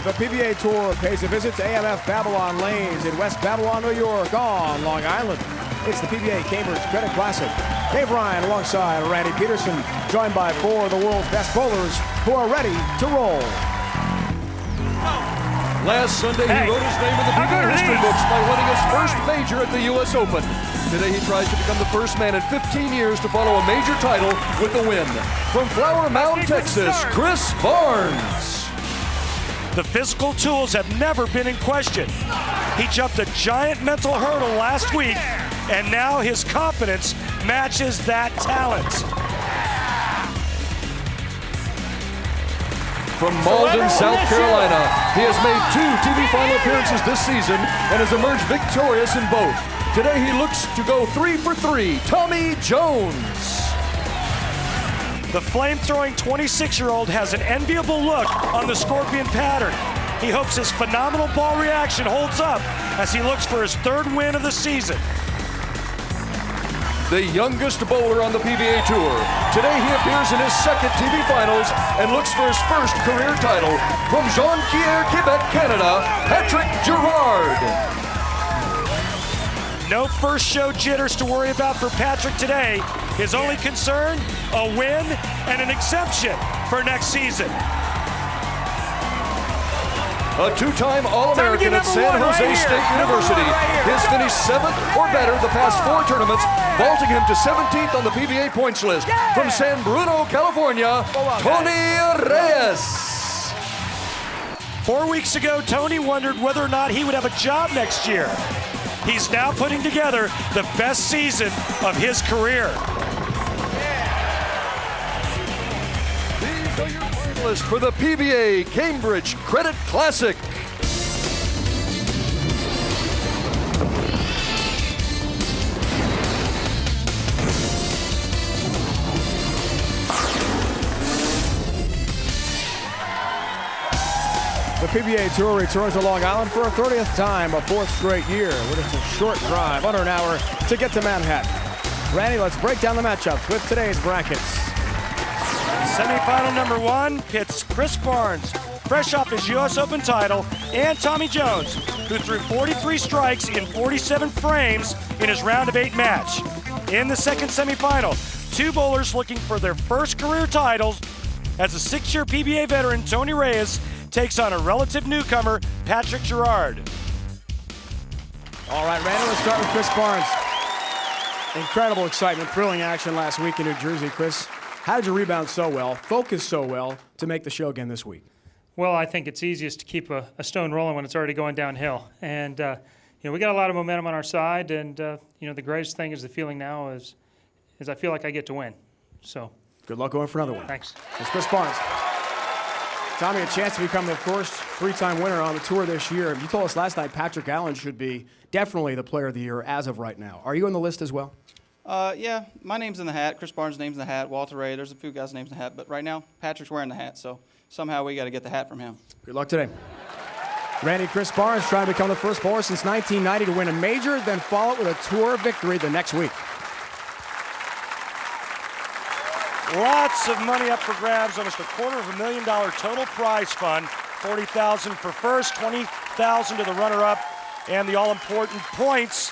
The PBA Tour pays a visit to AMF Babylon Lanes in West Babylon, New York on Long Island. It's the PBA Cambridge Credit Classic. Dave Ryan alongside Randy Peterson, joined by four of the world's best bowlers who are ready to roll. Last Sunday, he wrote his name in the PBA history books by winning his first major at the U.S. Open. Today, he tries to become the first man in 15 years to follow a major title with a win. From Flower Mound, Texas, Chris Barnes. The physical tools have never been in question. He jumped a giant mental hurdle last week, and now his confidence matches that talent. From Malden, South Carolina, he has made 2 TV final appearances this season and has emerged victorious in both. Today he looks to go 3 for 3, Tommy Jones. The flame-throwing 26-year-old has an enviable look on the scorpion pattern. He hopes his phenomenal ball reaction holds up as he looks for his 3rd win of the season. The youngest bowler on the PBA Tour. Today he appears in his 2nd TV Finals and looks for his 1st career title. From Jonquière, Quebec, Canada, Patrick Girard. No first show jitters to worry about for Patrick today. His only concern, a win and an exemption for next season. A 2-time All-American at San Jose State University. He has finished 7th or better the past 4 tournaments, vaulting him to 17th on the PBA points list. From San Bruno, California, Tony Reyes. 4 weeks ago, Tony wondered whether or not he would have a job next year. He's now putting together the best season of his career. These are your finalists for the PBA Cambridge Credit Classic. The PBA Tour returns to Long Island for a 30th time, a 4th straight year, with just a short drive, under an hour, to get to Manhattan. Randy, let's break down the matchups with today's brackets. Semifinal number 1 pits Chris Barnes, fresh off his U.S. Open title, and Tommy Jones, who threw 43 strikes in 47 frames in his round of 8 match. In the 2nd semifinal, 2 bowlers looking for their first career titles, as a 6-year PBA veteran, Tony Reyes, takes on a relative newcomer, Patrick Girard. All right, Randy, let's start with Chris Barnes. Incredible excitement, thrilling action last week in New Jersey. Chris, how did you rebound so well, focus so well to make the show again this week? Well, I think it's easiest to keep a stone rolling when it's already going downhill. And, we got a lot of momentum on our side. And, the greatest thing is the feeling now is I feel like I get to win. So. Good luck going for another one. Thanks. It's Chris Barnes. Tommy, a chance to become the first 3-time winner on the tour this year. You told us last night Patrick Allen should be definitely the player of the year as of right now. Are you on the list as well? Yeah, my name's in the hat. Chris Barnes' name's in the hat. Walter Ray, there's a few guys' names in the hat. But right now, Patrick's wearing the hat, so somehow we got to get the hat from him. Good luck today. Randy, Chris Barnes trying to become the first bowler since 1990 to win a major, then follow it with a tour victory the next week. Lots of money up for grabs, almost $250,000 total prize fund. $40,000 for first, $20,000 to the runner-up, and the all-important points.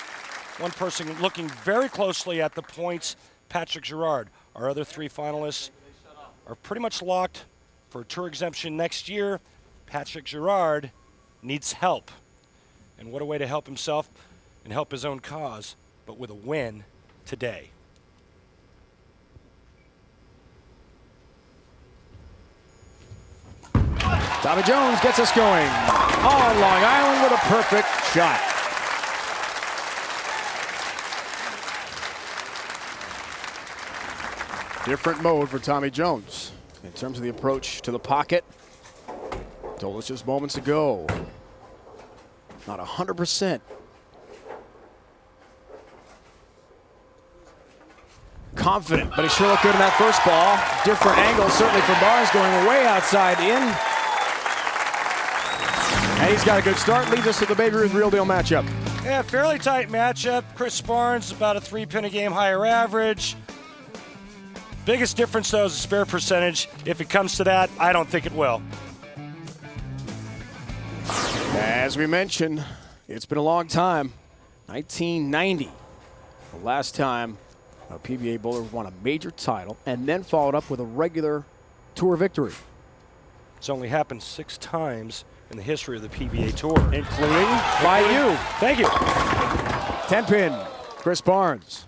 One person looking very closely at the points, Patrick Girard. Our other 3 finalists are pretty much locked for a tour exemption next year. Patrick Girard needs help. And what a way to help himself and help his own cause, but with a win today. Tommy Jones gets us going on Long Island with a perfect shot. Different mode for Tommy Jones in terms of the approach to the pocket. Told us just moments ago. Not 100%. Confident, but he sure looked good in that first ball. Different angle, certainly for Barnes, going way outside in. And he's got a good start, leads us to the Baby Ruth Real Deal matchup. Yeah, fairly tight matchup. Chris Barnes, about a 3-pin a game higher average. Biggest difference, though, is the spare percentage. If it comes to that, I don't think it will. As we mentioned, it's been a long time. 1990, the last time a PBA bowler won a major title and then followed up with a regular tour victory. It's only happened 6 times in the history of the PBA Tour. Including by you. Thank you. 10-pin, Chris Barnes.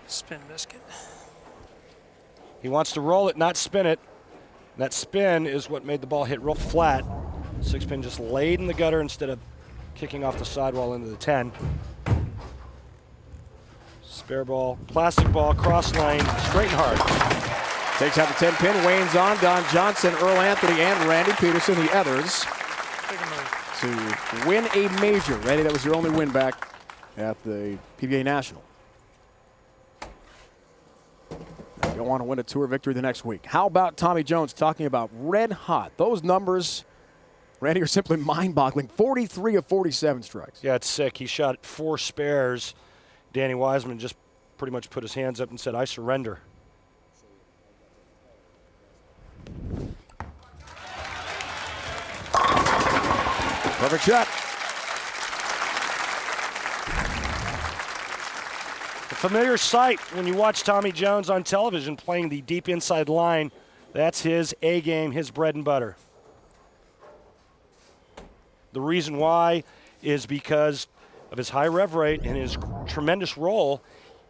Spin biscuit. He wants to roll it, not spin it. That spin is what made the ball hit real flat. 6-pin just laid in the gutter instead of kicking off the sidewall into the 10. Spare ball, plastic ball, cross lane, straight and hard. Takes out the 10-pin, Wayne's on, Don Johnson, Earl Anthony, and Randy Peterson, the others, to win a major. Randy, that was your only win back at the PBA National. You'll want to win a tour victory the next week. How about Tommy Jones talking about red hot? Those numbers, Randy, are simply mind-boggling. 43 of 47 strikes. Yeah, it's sick. He shot 4 spares. Danny Wiseman just pretty much put his hands up and said, "I surrender." Perfect shot. A familiar sight when you watch Tommy Jones on television playing the deep inside line. That's his A game, his bread and butter. The reason why is because of his high rev rate and his tremendous roll.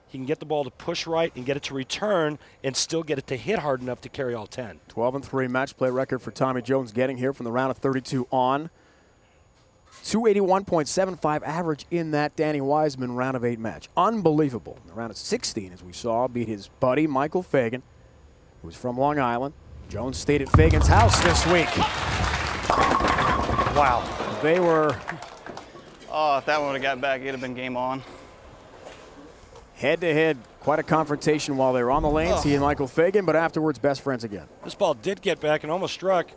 He can get the ball to push right and get it to return and still get it to hit hard enough to carry all 10. 12-3 match play record for Tommy Jones getting here from the round of 32 on. 281.75 average in that Danny Wiseman round of 8 match. Unbelievable. In the round of 16, as we saw, beat his buddy Michael Fagan, who's from Long Island. Jones stayed at Fagan's house this week. Wow. They were Oh, if that one would have gotten back, it'd have been game on. head-to-head, quite a confrontation while they were on the lanes, he and Michael Fagan, but afterwards best friends again. This ball did get back and almost struck.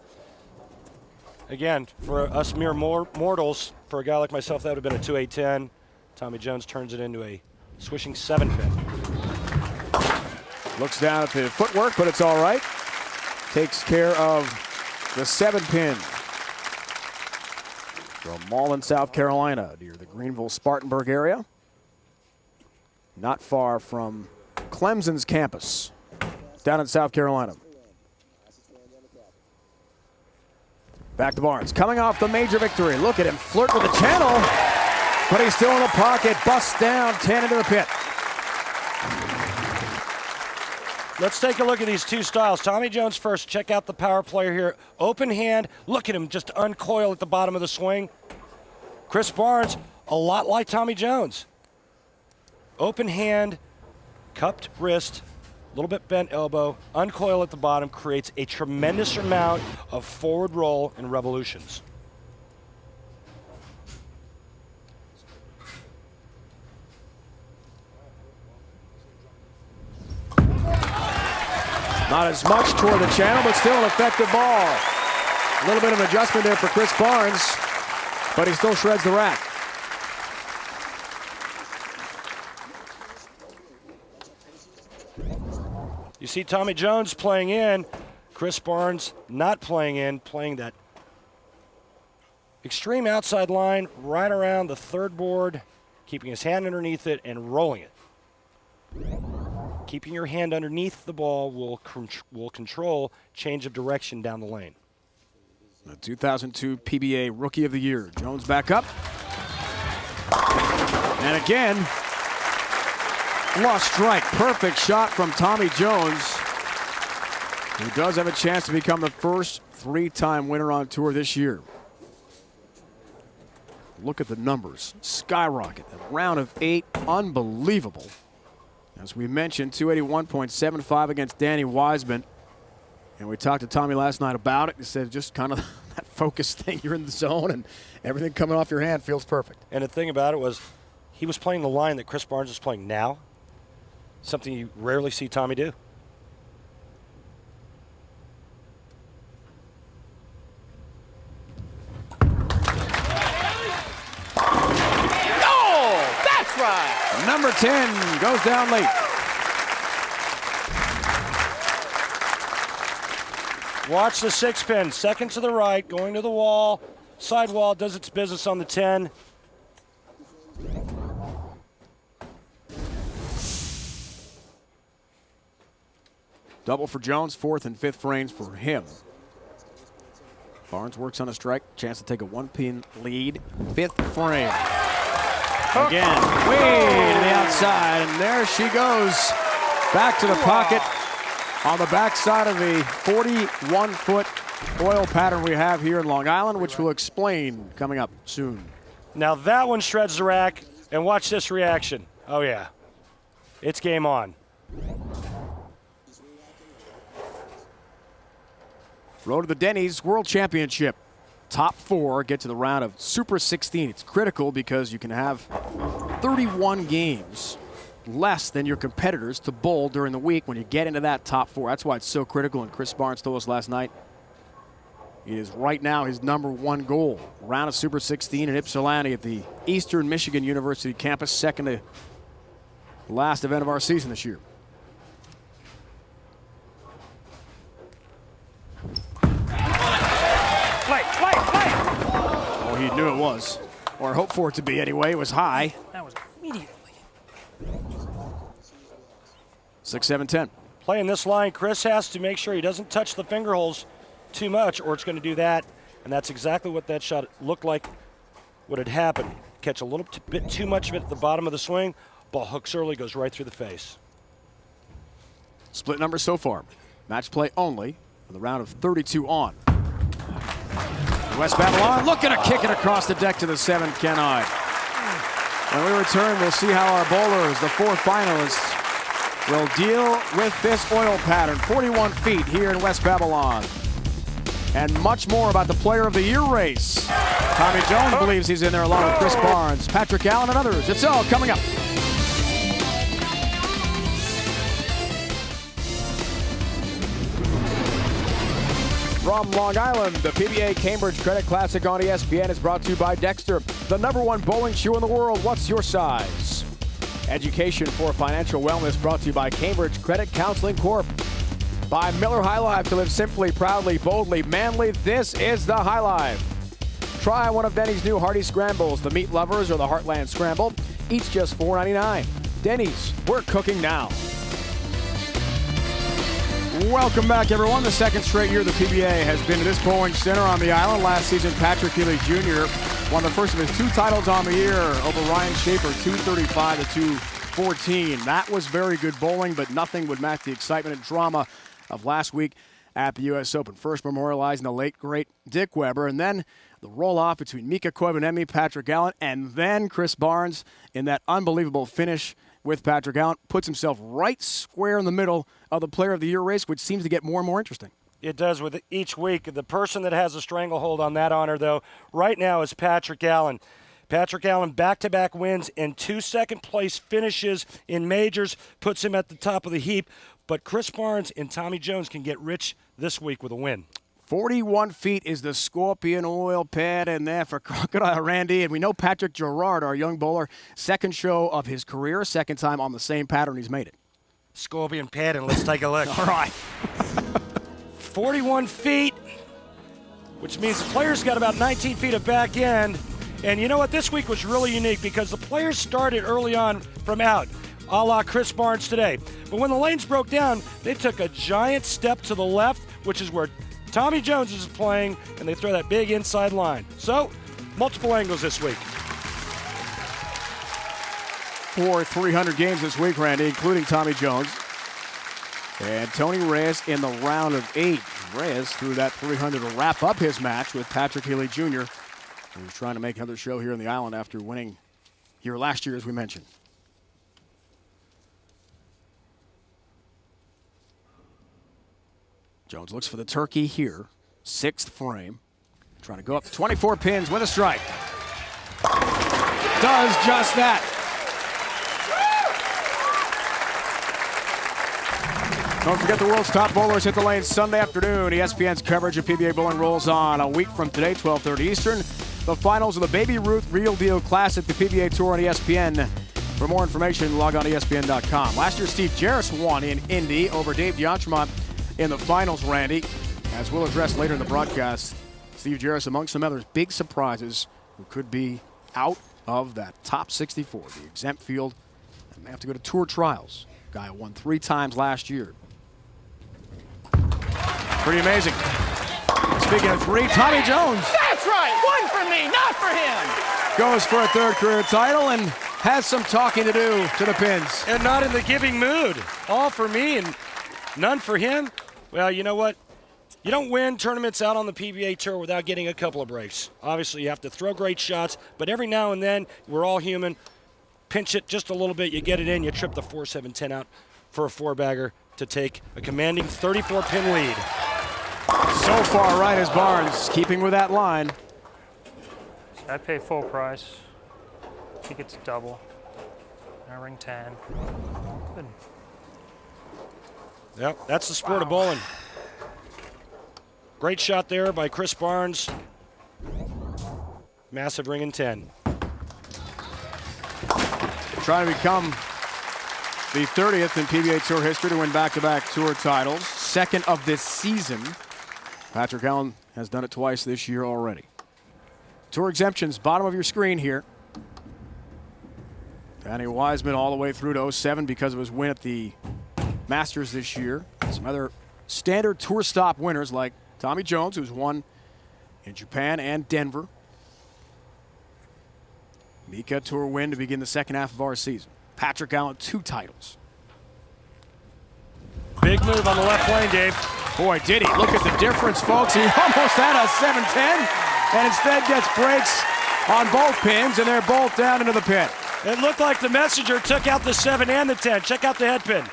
Again, for us mere mortals, for a guy like myself, that would have been a 2-8-10. Tommy Jones turns it into a swishing 7-pin. Looks down at the footwork, but it's all right. Takes care of the 7-pin. From Mullen, South Carolina, near the Greenville-Spartanburg area. Not far from Clemson's campus, down in South Carolina. Back to Barnes, coming off the major victory. Look at him flirt with the channel, but he's still in the pocket. Busts down, 10 into the pit. Let's take a look at these two styles. Tommy Jones first. Check out the power player here. Open hand. Look at him just uncoil at the bottom of the swing. Chris Barnes, a lot like Tommy Jones. Open hand, cupped wrist, a little bit bent elbow, uncoil at the bottom, creates a tremendous amount of forward roll and revolutions. Not as much toward the channel, but still an effective ball. A little bit of adjustment there for Chris Barnes, but he still shreds the rack. You see Tommy Jones playing in, Chris Barnes not playing in, playing that extreme outside line right around the third board, keeping his hand underneath it and rolling it. Keeping your hand underneath the ball will control change of direction down the lane. The 2002 PBA Rookie of the Year. Jones back up. And again, lost strike. Perfect shot from Tommy Jones, who does have a chance to become the first 3-time winner on tour this year. Look at the numbers. Skyrocket. A round of 8. Unbelievable. As we mentioned, 281.75 against Danny Wiseman. And we talked to Tommy last night about it. He said just kind of that focus thing. You're in the zone and everything coming off your hand feels perfect. And the thing about it was he was playing the line that Chris Barnes is playing now. Something you rarely see Tommy do. Oh, that's right. Number 10 goes down late. Watch the 6-pin. Second to the right, going to the wall. Sidewall does its business on the 10. Double for Jones, 4th and 5th frames for him. Barnes works on a strike, chance to take a 1-pin lead. 5th frame. Again, way to the outside, and there she goes. Back to the pocket on the backside of the 41-foot oil pattern we have here in Long Island, which we'll explain coming up soon. Now that one shreds the rack, and watch this reaction. Oh yeah, it's game on. Road to the Denny's World Championship. Top 4 get to the round of Super 16. It's critical because you can have 31 games less than your competitors to bowl during the week when you get into that top 4. That's why it's so critical, and Chris Barnes told us last night it is right now his #1 goal. Round of Super 16 in Ypsilanti at the Eastern Michigan University campus, second to last event of our season this year. Oh, he knew it was, or hoped for it to be anyway. It was high. That was immediately. 6, 7, 10. Playing this line, Chris has to make sure he doesn't touch the finger holes too much, or it's going to do that. And that's exactly what that shot looked like would have happened. Catch a little bit too much of it at the bottom of the swing. Ball hooks early, goes right through the face. Split numbers so far. Match play only for the round of 32 on. West Babylon looking to kick it across the deck to the 7, Ken Hyde. When we return, we'll see how our bowlers, the 4 finalists, will deal with this oil pattern. 41 feet here in West Babylon. And much more about the Player of the Year race. Tommy Jones believes he's in there along with Chris Barnes, Patrick Allen, and others. It's all coming up. From Long Island, the PBA Cambridge Credit Classic on ESPN is brought to you by Dexter, the #1 bowling shoe in the world. What's your size? Education for financial wellness brought to you by Cambridge Credit Counseling Corp. By Miller High Life, to live simply, proudly, boldly, manly. This is the High Life. Try one of Denny's new Hearty Scrambles, the Meat Lovers or the Heartland Scramble. Each just $4.99. Denny's, we're cooking now. Welcome back, everyone. The second straight year the PBA has been to this bowling center on the island. Last season, Patrick Healy Jr. won the first of his 2 titles on the year over Ryan Schaefer, 235 to 214. That was very good bowling, but nothing would match the excitement and drama of last week at the U.S. Open. First memorializing the late, great Dick Weber, and then the roll-off between Mika Koivuniemi, Patrick Allen, and then Chris Barnes in that unbelievable finish with Patrick Allen. Puts himself right square in the middle of the Player of the Year race, which seems to get more and more interesting. It does with each week. The person that has a stranglehold on that honor, though, right now is Patrick Allen. Patrick Allen, back-to-back wins and 2 second-place finishes in majors, puts him at the top of the heap. But Chris Barnes and Tommy Jones can get rich this week with a win. 41 feet is the Scorpion oil pad in there for Crocodile Randy. And we know Patrick Girard, our young bowler, second show of his career, second time on the same pattern he's made it. Scorpion pad, and let's take a look. All right. 41 feet, which means the players got about 19 feet of back end. And you know what? This week was really unique because the players started early on from out, a la Chris Barnes today. But when the lanes broke down, they took a giant step to the left, which is where Tommy Jones is playing, and they throw that big inside line. So, multiple angles this week. For 300 games this week, Randy, including Tommy Jones. And Tony Reyes in the round of 8. Reyes threw that 300 to wrap up his match with Patrick Healy Jr., who was trying to make another show here on the island after winning here last year, as we mentioned. Jones looks for the turkey here. 6th frame. Trying to go up to 24 pins with a strike. Does just that. Don't forget the world's top bowlers hit the lanes Sunday afternoon. ESPN's coverage of PBA bowling rolls on a week from today, 12:30 Eastern. The finals of the Baby Ruth Real Deal Classic, the PBA Tour on ESPN. For more information, log on to ESPN.com. Last year, Steve Jarris won in Indy over Dave DeAntremont in the finals, Randy. As we'll address later in the broadcast, Steve Jarris, among some others, big surprises who could be out of that top 64, the exempt field, and may have to go to tour trials. Guy who won 3 times last year. Pretty amazing. Speaking of 3, Tommy Jones. That's right, 1 for me, not for him. Goes for a 3rd career title and has some talking to do to the pins. And not in the giving mood. All for me and none for him. Well, you know what? You don't win tournaments out on the PBA Tour without getting a couple of breaks. Obviously, you have to throw great shots, but every now and then, we're all human. Pinch it just a little bit, you get it in, you trip the 4-7-10 out for a 4-bagger to take a commanding 34-pin lead. So far right is Barnes, keeping with that line. I'd pay full price. He gets double. I ring 10. Good. Yep, that's the sport of bowling. Great shot there by Chris Barnes. Massive ring in 10. Trying to become the 30th in PBA Tour history to win back-to-back tour titles. 2nd of this season. Patrick Allen has done it twice this year already. Tour exemptions, bottom of your screen here. Danny Wiseman all the way through to 07 because of his win at the Masters this year. Some other standard tour stop winners like Tommy Jones, who's won in Japan and Denver. Mika Tour win to begin the 2nd half of our season. Patrick Allen, 2 titles. Big move on the left lane, Dave. Boy, did he. Look at the difference, folks. He almost had a 7-10 and instead gets breaks on both pins, and they're both down into the pit. It looked like the messenger took out the 7 and the 10. Check out the head pin.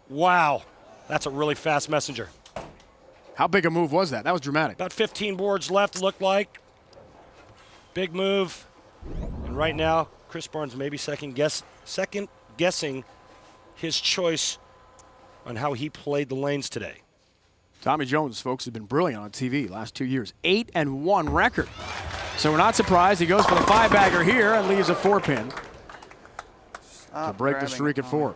Wow, that's a really fast messenger. How big a move was that? That was dramatic. About 15 boards left, it looked like. Big move. And right now, Chris Barnes maybe second guessing his choice on how he played the lanes today. Tommy Jones, folks, has been brilliant on TV last 2 years. 8-1 record. So we're not surprised. He goes for the 5-bagger here and leaves a 4-pin to break the streak at 4.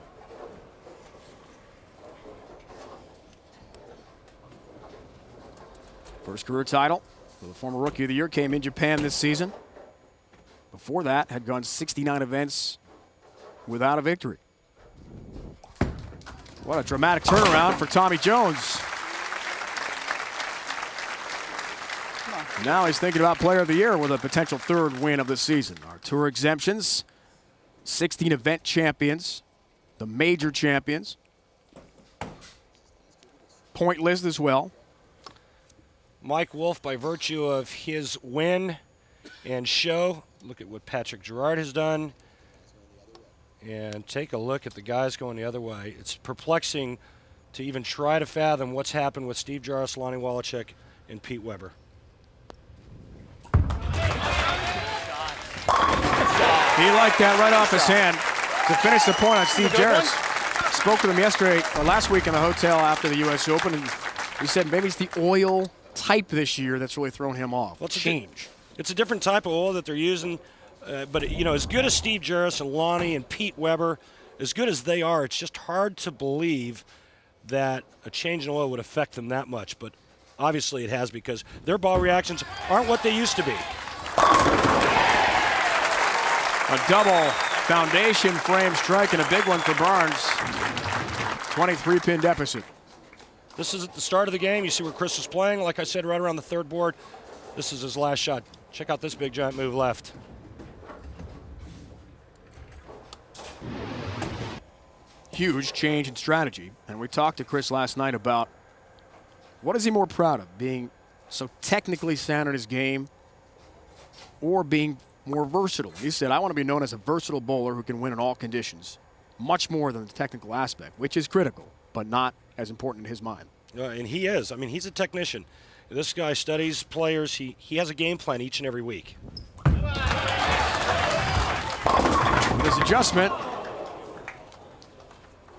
First career title for the former Rookie of the Year came in Japan this season. Before that, had gone 69 events without a victory. What a dramatic turnaround for Tommy Jones. Now he's thinking about Player of the Year with a potential 3rd win of the season. Our tour exemptions, 16 event champions, the major champions. Point list as well. Mike Wolf, by virtue of his win and show, look at what Patrick Girard has done. And take a look at the guys going the other way. It's perplexing to even try to fathom what's happened with Steve Jarris, Lonnie Wallachek, and Pete Weber. He liked that right off his hand to finish the point on Steve Jarris. Spoke with him yesterday or last week in the hotel after the U.S. Open, and he said maybe it's the oil type this year that's really thrown him off. Well, Change. It's a different type of oil that they're using, but you know, as good as Steve Jarris and Lonnie and Pete Weber, as good as they are, it's just hard to believe that a change in oil would affect them that much. But obviously it has, because their ball reactions aren't what they used to be. A double foundation frame strike and a big one for Barnes. 23-pin deficit. This is at the start of the game. You see where Chris is playing. Like I said, right around the 3rd board. This is his last shot. Check out this big giant move left. Huge change in strategy. And we talked to Chris last night about what is he more proud of, being so technically sound in his game or being more versatile. He said, I want to be known as a versatile bowler who can win in all conditions, much more than the technical aspect, which is critical, but not as important in his mind. And he is. I mean, he's a technician. This guy studies players. He has a game plan each and every week. With his adjustment,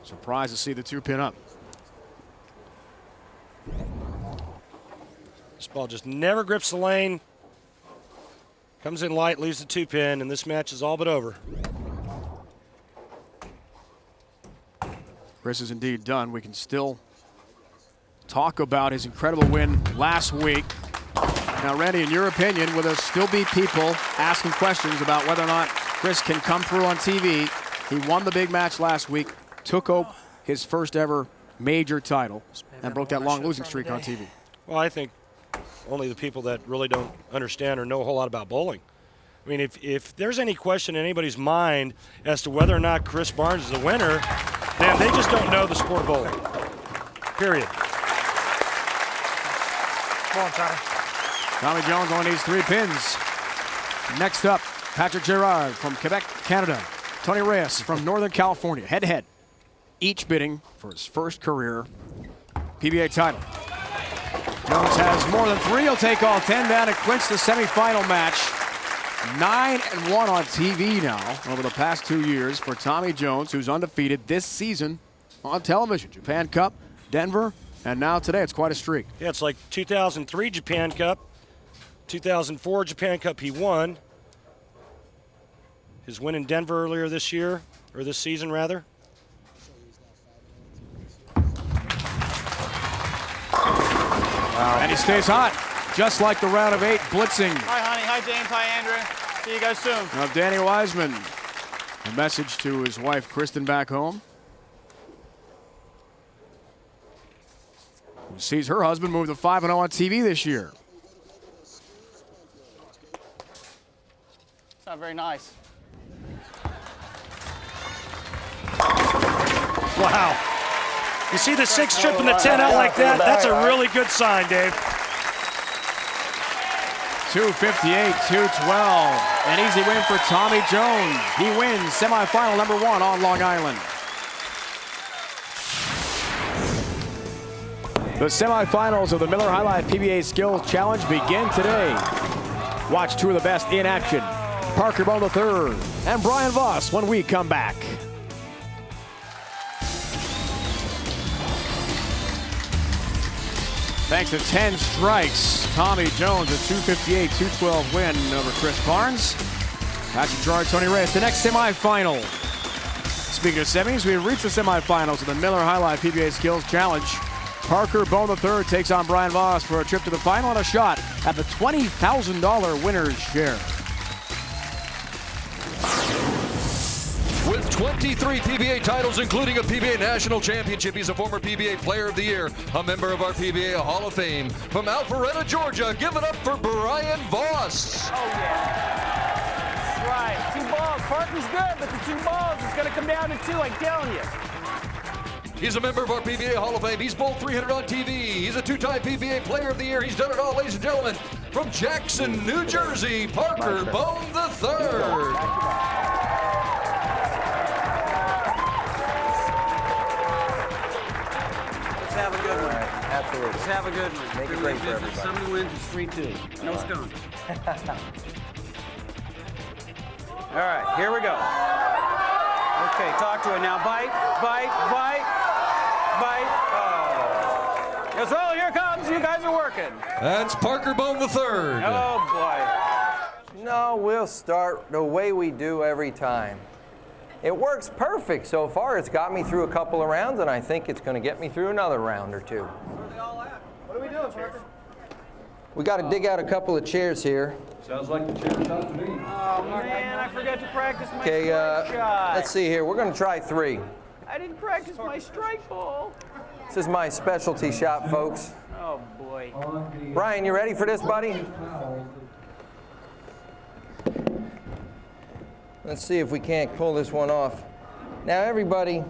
surprised to see the 2-pin up. This ball just never grips the lane. Comes in light, leaves the 2-pin, and this match is all but over. Chris is indeed done. We can still talk about his incredible win last week. Now, Randy, in your opinion, will there still be people asking questions about whether or not Chris can come through on TV? He won the big match last week, took his first ever major title, and broke that long losing streak on TV. Well, I think only the people that really don't understand or know a whole lot about bowling. I mean, if there's any question in anybody's mind as to whether or not Chris Barnes is a winner, then they just don't know the sport of bowling. Period. Come on, Tommy. Tommy Jones only needs 3 pins. Next up, Patrick Girard from Quebec, Canada. Tony Reyes from Northern California, head-to-head. Each bidding for his first career PBA title. Jones has more than 3. He'll take all 10 down and clinch the semifinal match. 9-1 on TV now over the past 2 years for Tommy Jones, who's undefeated this season on television. Japan Cup, Denver, and now today. It's quite a streak. Yeah, it's like 2003 Japan Cup, 2004 Japan Cup he won. His win in Denver earlier this year, or this season rather. Wow. And he stays hot, just like the round of 8 blitzing. Hi, honey. Hi, James. Hi, Andrea. See you guys soon. Now, Danny Wiseman, a message to his wife, Kristen, back home. Who sees her husband move to 5-0 on TV this year. It's not very nice. Wow. You see the 6 stripping the 10 out like that? That's a really good sign, Dave. 258, 212. An easy win for Tommy Jones. He wins semifinal number 1 on Long Island. The semifinals of the Miller High Life PBA Skills Challenge begin today. Watch 2 of the best in action. Parker Bone III and Brian Voss when we come back. Thanks to 10 strikes, Tommy Jones a 258, 212 win over Chris Barnes. Patrick Girard, Tony Reyes, the next semifinal. Speaking of semis, we have reached the semifinals of the Miller High Life PBA Skills Challenge. Parker Bone III takes on Brian Voss for a trip to the final and a shot at the $20,000 winner's share. With 23 PBA titles, including a PBA National Championship, he's a former PBA Player of the Year, a member of our PBA Hall of Fame. From Alpharetta, Georgia, give it up for Brian Voss. Oh, yeah. Right. 2 balls. Parker's good, but the 2 balls is going to come down to 2, I'm telling you. He's a member of our PBA Hall of Fame. He's bowled 300 on TV. He's a 2-time PBA Player of the Year. He's done it all, ladies and gentlemen. From Jackson, New Jersey, Parker Bone III. Have a good one. Absolutely. Let's have a good one. Make it great for everybody. Somebody wins, it's 3-2. No stone. All right, here we go. Okay, talk to it now. Bite, bite, bite, bite. Oh. Yes, well, here it comes. You guys are working. That's Parker Bone III. Oh, boy. No, we'll start the way we do every time. It works perfect so far. It's got me through a couple of rounds, and I think it's going to get me through another round or 2. Where are they all at? What are we doing, Parker? We got to dig out a couple of chairs here. Sounds like the chair shot to me. Oh, man, I forgot to practice my Okay, strike shot. let's see here. We're going to try 3. I didn't practice my strike ball. This is my specialty shot, folks. Oh, boy. Brian, you ready for this, buddy? Let's see if we can't pull this one off. Now, everybody,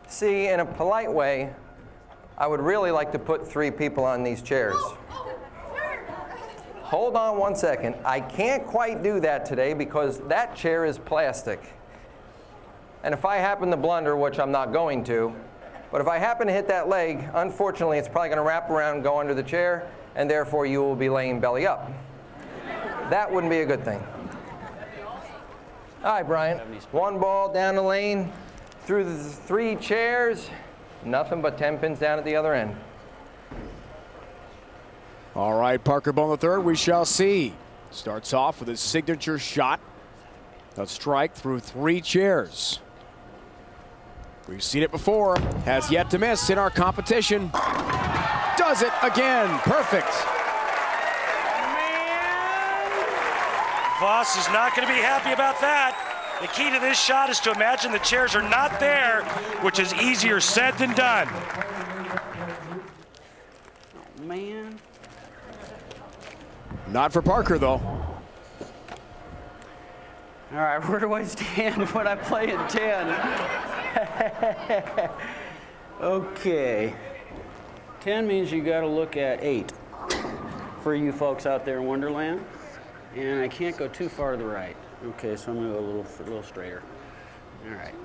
see, in a polite way, I would really like to put 3 people on these chairs. Hold on 1 second. I can't quite do that today because that chair is plastic. And if I happen to blunder, which I'm not going to, but if I happen to hit that leg, unfortunately, it's probably going to wrap around and go under the chair, and therefore you will be laying belly up. That wouldn't be a good thing. All right, Brian. 1 ball down the lane, through the 3 chairs, nothing but 10 pins down at the other end. All right, Parker Bone III, we shall see. Starts off with his signature shot. A strike through 3 chairs. We've seen it before, has yet to miss in our competition. Does it again, perfect. Voss is not going to be happy about that. The key to this shot is to imagine the chairs are not there, which is easier said than done. Oh, man. Not for Parker, though. All right, where do I stand when I play in 10? Okay. 10 means you got to look at 8 for you folks out there in Wonderland. And I can't go too far to the right. Okay, so I'm going to go a little straighter. All right.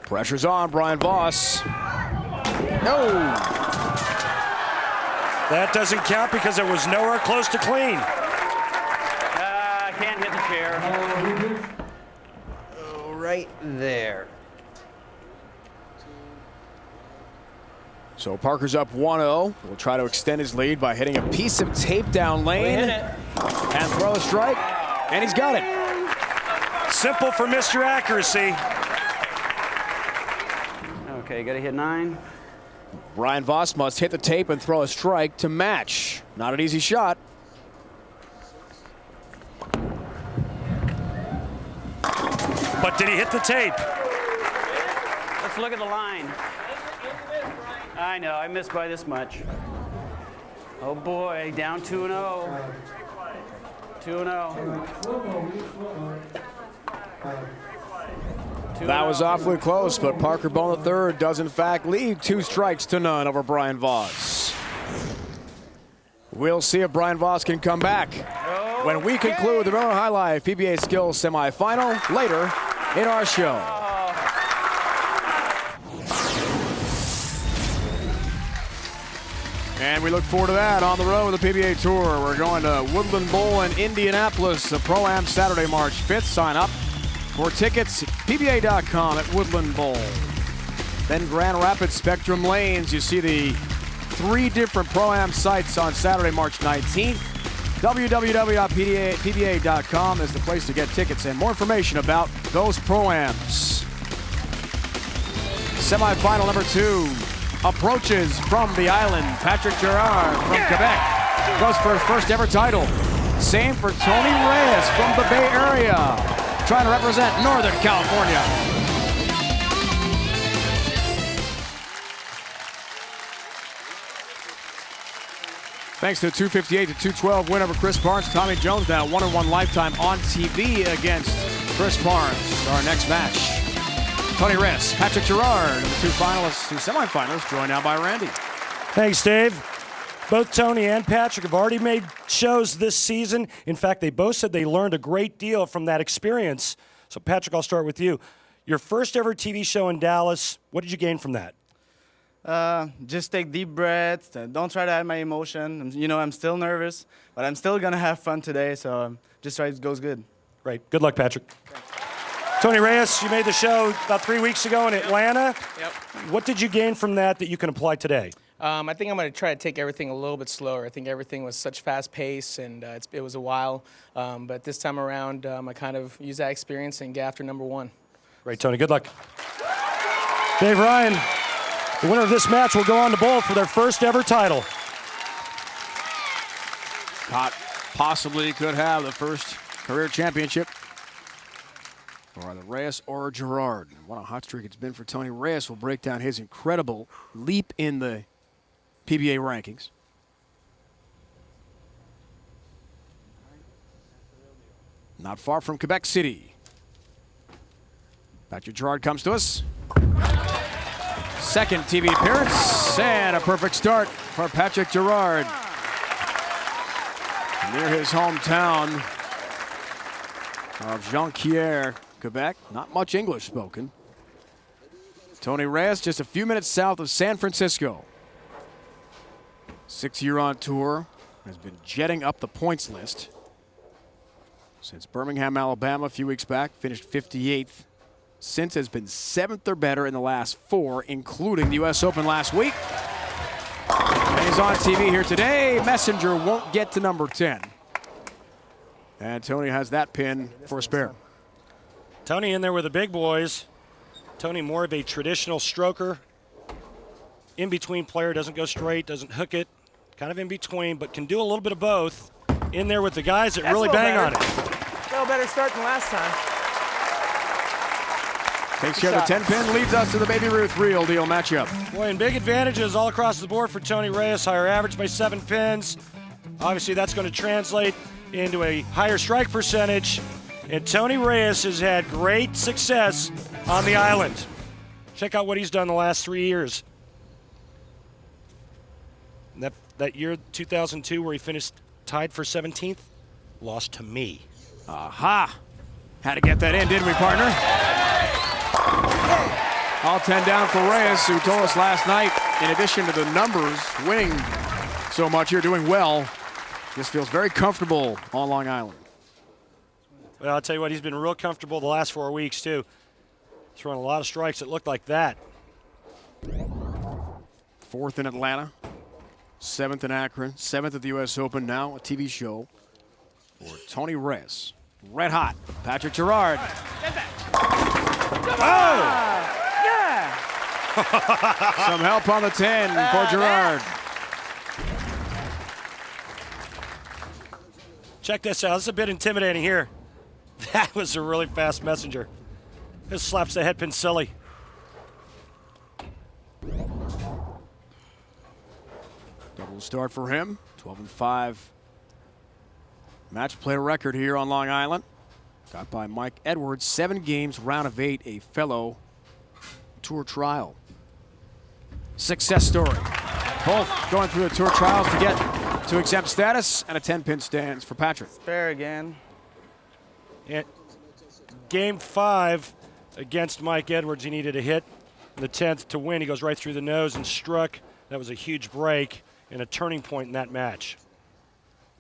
Pressure's on, Brian Voss. No! That doesn't count because it was nowhere close to clean. I can't hit the chair. Oh, right there. So Parker's up 1-0. We'll try to extend his lead by hitting a piece of tape down lane. Hit it. And throw a strike. And he's got it. Simple for Mr. Accuracy. Okay, got to hit 9. Brian Voss must hit the tape and throw a strike to match. Not an easy shot. But did he hit the tape? Let's look at the line. I know, I missed by this much. Oh boy, down 2-0. 2-0. That was awfully close, but Parker Bone III does in fact lead 2 strikes to none over Brian Voss. We'll see if Brian Voss can come back when we conclude the Miller High Life PBA Skills semifinal later in our show. And we look forward to that on the road with the PBA Tour. We're going to Woodland Bowl in Indianapolis, the Pro-Am Saturday, March 5th. Sign up for tickets, PBA.com at Woodland Bowl. Then Grand Rapids Spectrum Lanes. You see the 3 different Pro-Am sites on Saturday, March 19th. www.pba.com is the place to get tickets and more information about those Pro-Ams. Semifinal number 2. Approaches from the island. Patrick Girard from Quebec goes for his first ever title. Same for Tony Reyes from the Bay Area, trying to represent Northern California. Thanks to a 258 to 212 win over Chris Barnes. Tommy Jones now 1-1 lifetime on TV against Chris Barnes. Our next match. Tony Reyes, Patrick Girard, the 2 finalists, 2 semifinalists, joined now by Randy. Thanks, Dave. Both Tony and Patrick have already made shows this season. In fact, they both said they learned a great deal from that experience. So, Patrick, I'll start with you. Your first ever TV show in Dallas, what did you gain from that? Just take deep breaths. Don't try to hide my emotion. You know, I'm still nervous, but I'm still going to have fun today, so just try it goes good. Great. Good luck, Patrick. Tony Reyes, you made the show about 3 weeks ago in Atlanta. Yep. What did you gain from that you can apply today? I think I'm going to try to take everything a little bit slower. I think everything was such fast pace, and it was a while. But this time around, I kind of use that experience and get after number 1. Great, Tony. Good luck. Dave Ryan, the winner of this match will go on to bowl for their first ever title. Possibly could have the first career championship. Or either Reyes or Girard. What a hot streak it's been for Tony Reyes. Will break down his incredible leap in the PBA rankings. Not far from Quebec City. Patrick Girard comes to us. Second TV appearance and a perfect start for Patrick Girard. Near his hometown of Jonquière, Quebec. Not much English spoken. Tony Reyes just a few minutes south of San Francisco. 6-year on tour, has been jetting up the points list since Birmingham, Alabama a few weeks back, finished 58th. Since has been 7th or better in the last 4, including the US Open last week. And he's on TV here today. Messenger won't get to number 10. And Tony has that pin for a spare. Tony in there with the big boys. Tony, more of a traditional stroker. In-between player, doesn't go straight, doesn't hook it. Kind of in between, but can do a little bit of both. In there with the guys that really bang on it. A little better start than last time. Takes care of the 10-pin, leads us to the Baby Ruth Real Deal matchup. Boy, and big advantages all across the board for Tony Reyes. Higher average by 7 pins. Obviously, that's going to translate into a higher strike percentage. And Tony Reyes has had great success on the island. Check out what he's done the last 3 years. That year, 2002, where he finished tied for 17th, lost to me. Aha! Had to get that in, didn't we, partner? All 10 down for Reyes, who told us last night, in addition to the numbers, winning so much, you're doing well. Just feels very comfortable on Long Island. Well, I'll tell you what, he's been real comfortable the last 4 weeks, too. Throwing a lot of strikes that looked like that. 4th in Atlanta, 7th in Akron, 7th at the U.S. Open, now a TV show for Tony Reyes. Red hot, Patrick Girard. Oh! Yeah. Some help on the 10 for Girard. Check this out. This is a bit intimidating here. That was a really fast messenger. This slaps the headpin silly. Double start for him. 12-5 match play record here on Long Island. Got by Mike Edwards. 7 games, round of 8, a fellow tour trial. Success story. Both going through the tour trials to get to exempt status, and a 10-pin stands for Patrick. Spare again. And game 5 against Mike Edwards, he needed a hit. In the 10th to win, he goes right through the nose and struck. That was a huge break and a turning point in that match.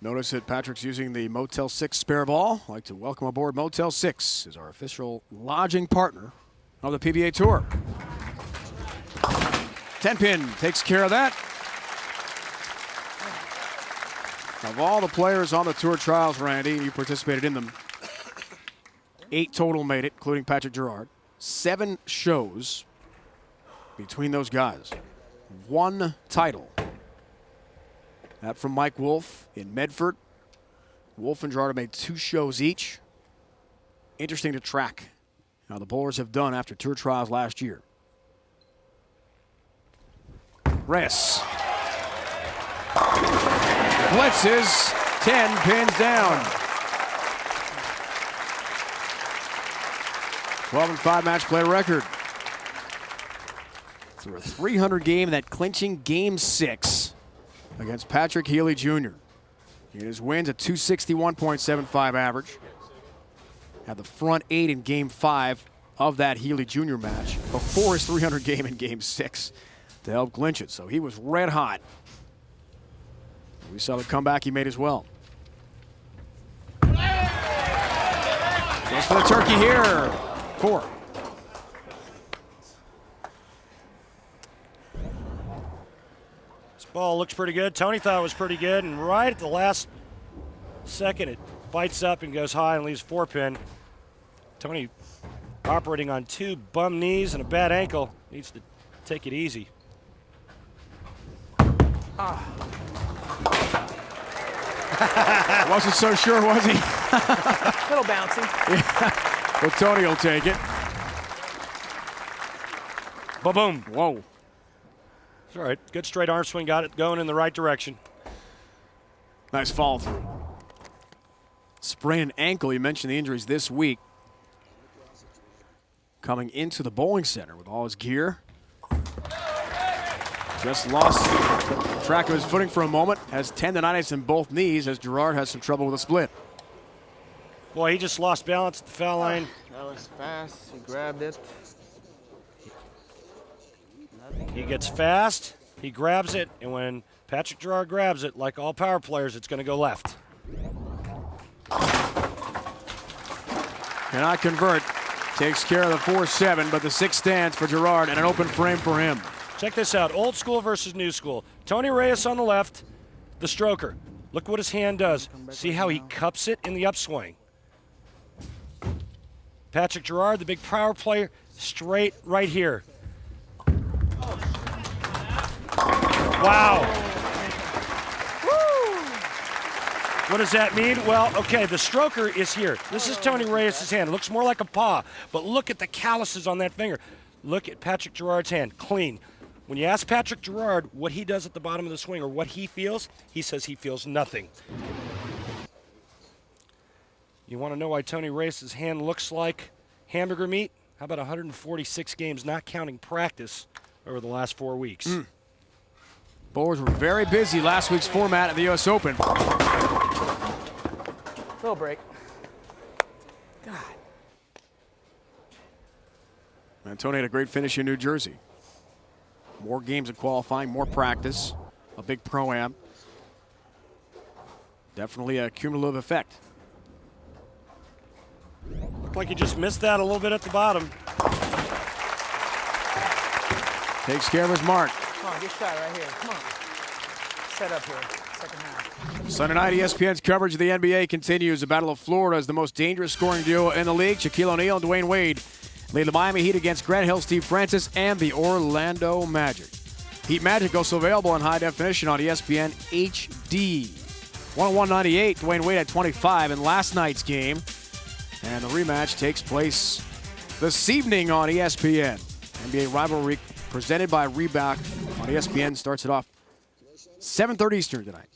Notice that Patrick's using the Motel 6 spare ball. I'd like to welcome aboard Motel 6 as our official lodging partner of the PBA Tour. 10-pin takes care of that. Of all the players on the tour trials, Randy, you participated in them, 8 total made it, including Patrick Girard. 7 shows between those guys. 1 title. That from Mike Wolf in Medford. Wolf and Girard have made 2 shows each. Interesting to track how the bowlers have done after tour trials last year. Reyes. Blitzes, 10 pins down. 12-5 match play record. Through a 300 game, that clinching game 6 against Patrick Healy Jr. In his wins, a 261.75 average. Had the front 8 in game 5 of that Healy Jr. match before his 300 game in game 6 to help clinch it. So he was red hot. We saw the comeback he made as well. Goes for the turkey here. 4. This ball looks pretty good. Tony thought it was pretty good, and right at the last second, it bites up and goes high and leaves 4-pin. Tony operating on 2 bum knees and a bad ankle. Needs to take it easy. Wasn't so sure, was he? A little bouncy. Yeah. But Tony will take it. Ba-boom. Whoa. It's all right. Good straight arm swing. Got it going in the right direction. Nice follow through. Sprained ankle. You mentioned the injuries this week. Coming into the bowling center with all his gear. Just lost track of his footing for a moment. Has tendonitis in both knees as Girard has some trouble with a split. Boy, he just lost balance at the foul line. That was fast. He grabbed it. He gets fast, he grabs it, and when Patrick Girard grabs it, like all power players, it's going to go left. Cannot convert. Takes care of the 4-7, but the 6 stands for Girard and an open frame for him. Check this out, old school versus new school. Tony Reyes on the left, the stroker. Look what his hand does. See how he cups it in the upswing. Patrick Girard, the big power player, straight right here. Wow. What does that mean? Well, okay, the stroker is here. This is Tony Reyes' hand. It looks more like a paw, but look at the calluses on that finger. Look at Patrick Girard's hand, clean. When you ask Patrick Girard what he does at the bottom of the swing or what he feels, he says he feels nothing. You want to know why Tony Reyes' hand looks like hamburger meat? How about 146 games, not counting practice, over the last 4 weeks? Bowlers were very busy last week's format at the U.S. Open. Little break. God. And Tony had a great finish in New Jersey. More games of qualifying, more practice, a big pro-am. Definitely a cumulative effect. Looked like you just missed that a little bit at the bottom. Takes care of his mark. Come on, get shot right here. Come on. Set up here. Second half. Sunday night, ESPN's coverage of the NBA continues. The Battle of Florida is the most dangerous scoring duo in the league. Shaquille O'Neal and Dwayne Wade lead the Miami Heat against Grant Hill, Steve Francis, and the Orlando Magic. Heat Magic also available in high definition on ESPN HD. 101.98, Dwayne Wade at 25 in last night's game. And the rematch takes place this evening on ESPN. NBA rivalry presented by Reebok on ESPN starts it off 7:30 Eastern tonight.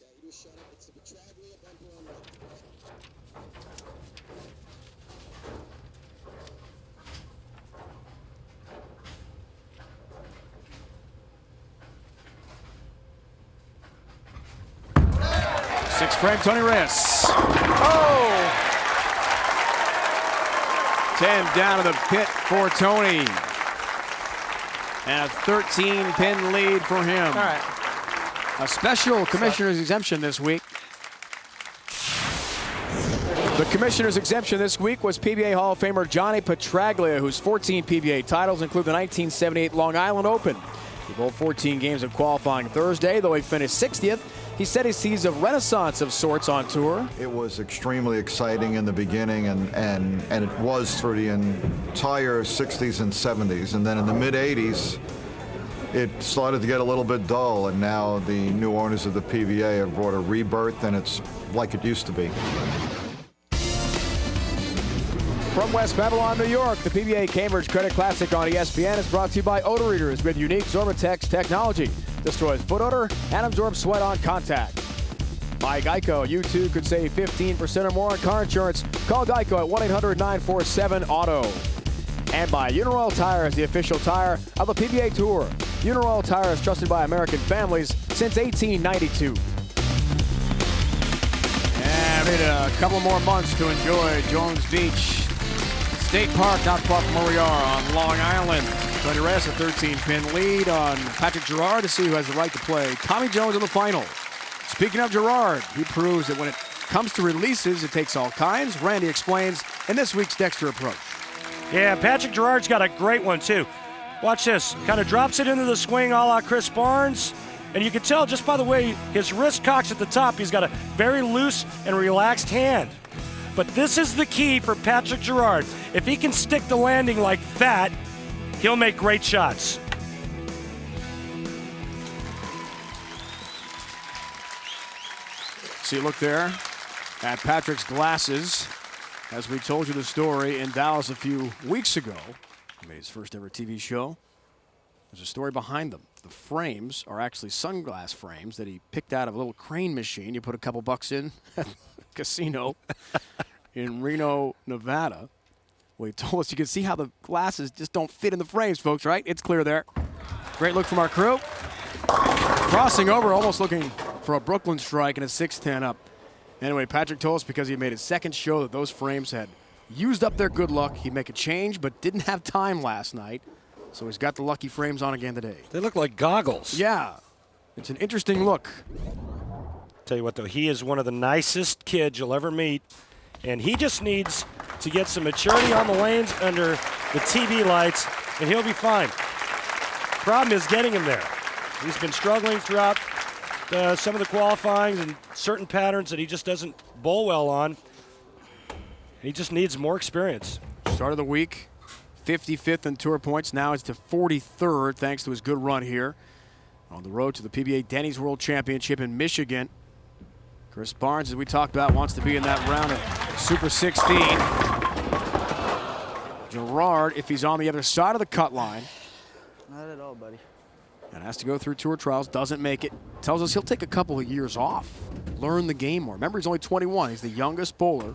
Sixth frame, Tony Reyes. Oh! 10 down to the pit for Tony. And a 13-pin lead for him. All right. A special commissioner's exemption this week. The commissioner's exemption this week was PBA Hall of Famer Johnny Petraglia, whose 14 PBA titles include the 1978 Long Island Open. He bowled 14 games of qualifying Thursday, though he finished 60th. He said he sees a renaissance of sorts on tour. It was extremely exciting in the beginning, and it was through the entire 60s and 70s. And then in the mid-80s, it started to get a little bit dull, and now the new owners of the PBA have brought a rebirth, and it's like it used to be. From West Babylon, New York, the PBA Cambridge Credit Classic on ESPN is brought to you by Odor Readers with unique Zorbatex technology. Destroys foot odor and absorbs sweat on contact. By Geico, you too could save 15% or more on car insurance. Call Geico at 1-800-947-AUTO. And by Uniroyal Tires, the official tire of the PBA Tour. Uniroyal Tires, trusted by American families since 1892. And we need a couple more months to enjoy Jones Beach State Park, not far from where we are on Long Island. Tony Reyes, a 13-pin lead on Patrick Girard to see who has the right to play Tommy Jones in the final. Speaking of Girard, he proves that when it comes to releases, it takes all kinds. Randy explains in this week's Dexter Approach. Yeah, Patrick Girard's got a great one, too. Watch this. Kind of drops it into the swing a la Chris Barnes. And you can tell just by the way his wrist cocks at the top, he's got a very loose and relaxed hand. But this is the key for Patrick Girard. If he can stick the landing like that, he'll make great shots. See, look there at Patrick's glasses. As we told you the story in Dallas a few weeks ago, he made his first ever TV show. There's a story behind them. The frames are actually sunglass frames that he picked out of a little crane machine. You put a couple bucks in at the casino in Reno, Nevada. Well, he told us you can see how the glasses just don't fit in the frames, folks, right? It's clear there. Great look from our crew. Crossing over, almost looking for a Brooklyn strike and a 6-10 up. Anyway, Patrick told us because he made his second show that those frames had used up their good luck. He'd make a change, but didn't have time last night. So he's got the lucky frames on again today. They look like goggles. Yeah. It's an interesting look. Tell you what, though, he is one of the nicest kids you'll ever meet. And he just needs to get some maturity on the lanes under the TV lights, and he'll be fine. Problem is getting him there. He's been struggling throughout some of the qualifying and certain patterns that he just doesn't bowl well on. He just needs more experience. Start of the week, 55th in tour points. Now it's to 43rd thanks to his good run here. On the road to the PBA Denny's World Championship in Michigan. Chris Barnes, as we talked about, wants to be in that round of Super 16. Girard, if he's on the other side of the cut line. Not at all, buddy. And has to go through tour trials, doesn't make it. Tells us he'll take a couple of years off, learn the game more. Remember, he's only 21. He's the youngest bowler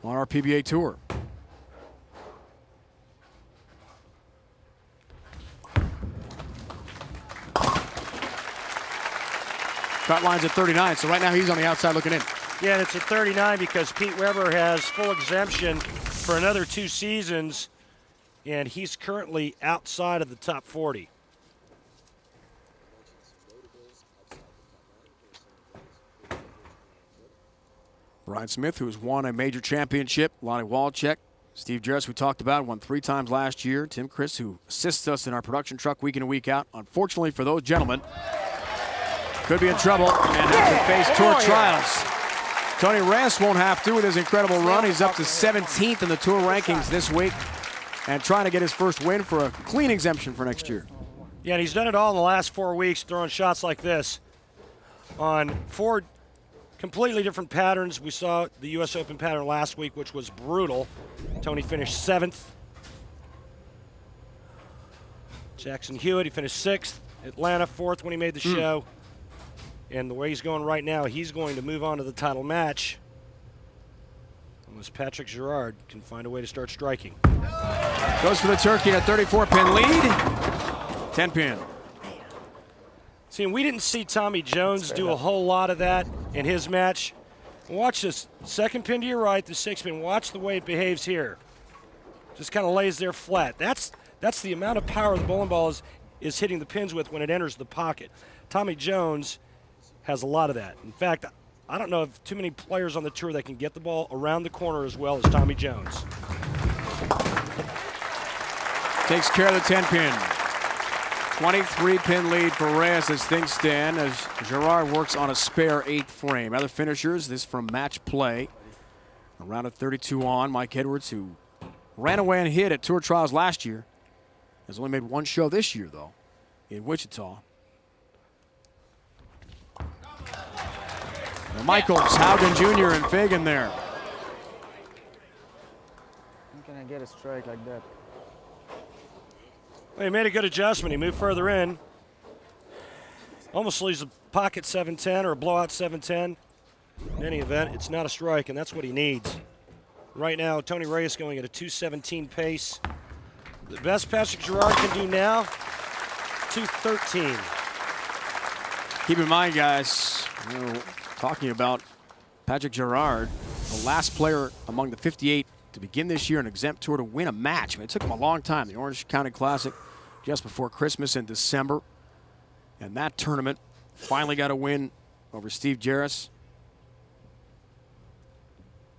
on our PBA tour. Cut line's at 39, so right now he's on the outside looking in. Yeah, and it's at 39 because Pete Weber has full exemption for another 2 seasons, and he's currently outside of the top 40. Brian Smith, who has won a major championship, Lonnie Walczek, Steve Jarrett, we talked about, won 3 times last year, Tim Chris, who assists us in our production truck week in and week out. Unfortunately for those gentlemen, could be in trouble and have to face tour trials. Tony Reyes won't have to with his incredible run. He's up to 17th in the tour rankings this week and trying to get his first win for a clean exemption for next year. Yeah, and he's done it all in the last 4 weeks, throwing shots like this on 4 completely different patterns. We saw the U.S. Open pattern last week, which was brutal. Tony finished 7th. Jackson Hewitt, he finished 6th. Atlanta 4th when he made the show. And the way he's going right now, he's going to move on to the title match unless Patrick Girard can find a way to start striking. Goes for the turkey in a 34-pin lead. 10-pin. See, and we didn't see Tommy Jones do a whole lot of that in his match. Watch this. 2nd pin to your right, the 6th pin. Watch the way it behaves here. Just kind of lays there flat. That's the amount of power the bowling ball is hitting the pins with when it enters the pocket. Tommy Jones has a lot of that. In fact, I don't know of too many players on the tour that can get the ball around the corner as well as Tommy Jones. Takes care of the 10-pin. 23-pin lead for Reyes as things stand as Girard works on a spare 8th frame. Other finishers, this from match play. A round of 32 on. Mike Edwards, who ran away and hit at tour trials last year, has only made 1 show this year, though, in Wichita. Michaels, Haugen Jr. and Fagan there. How can I get a strike like that? Well, he made a good adjustment. He moved further in. Almost leaves a pocket 7-10 or a blowout 7-10. In any event, it's not a strike, and that's what he needs. Right now, Tony Reyes going at a 2:17 pace. The best Patrick Girard can do now, 2:13. Keep in mind, guys, talking about Patrick Girard, the last player among the 58 to begin this year an exempt tour to win a match. I mean, it took him a long time. The Orange County Classic just before Christmas in December. And that tournament finally got a win over Steve Jarrett.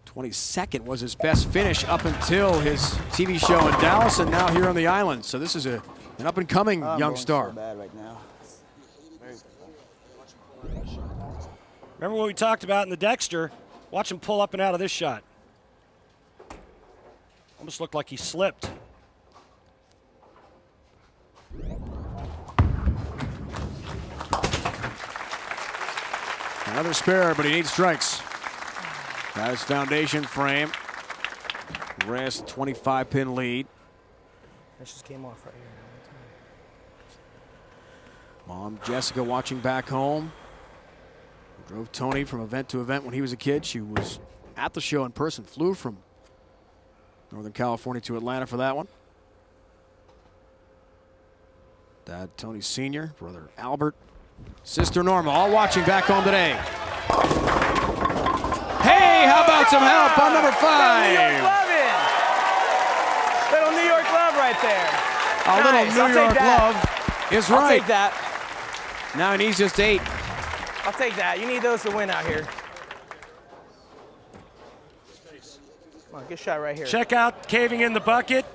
22nd was his best finish up until his TV show in Dallas and now here on the island. So this is an up-and-coming young star. So bad right now. Remember what we talked about in the Dexter? Watch him pull up and out of this shot. Almost looked like he slipped. Another spare, but he needs strikes. Got his foundation frame. Reyes 25-pin lead. That just came off right here. Mom Jessica watching back home. Drove Tony from event to event when he was a kid. She was at the show in person, flew from Northern California to Atlanta for that one. Dad Tony Sr., brother Albert, sister Norma, all watching back home today. Hey, how about some help on number 5? Little New York love right there. A little New York love is right. I'll take that. Now he needs just 8. I'll take that. You need those to win out here. Come on, good shot right here. Check out caving in the bucket.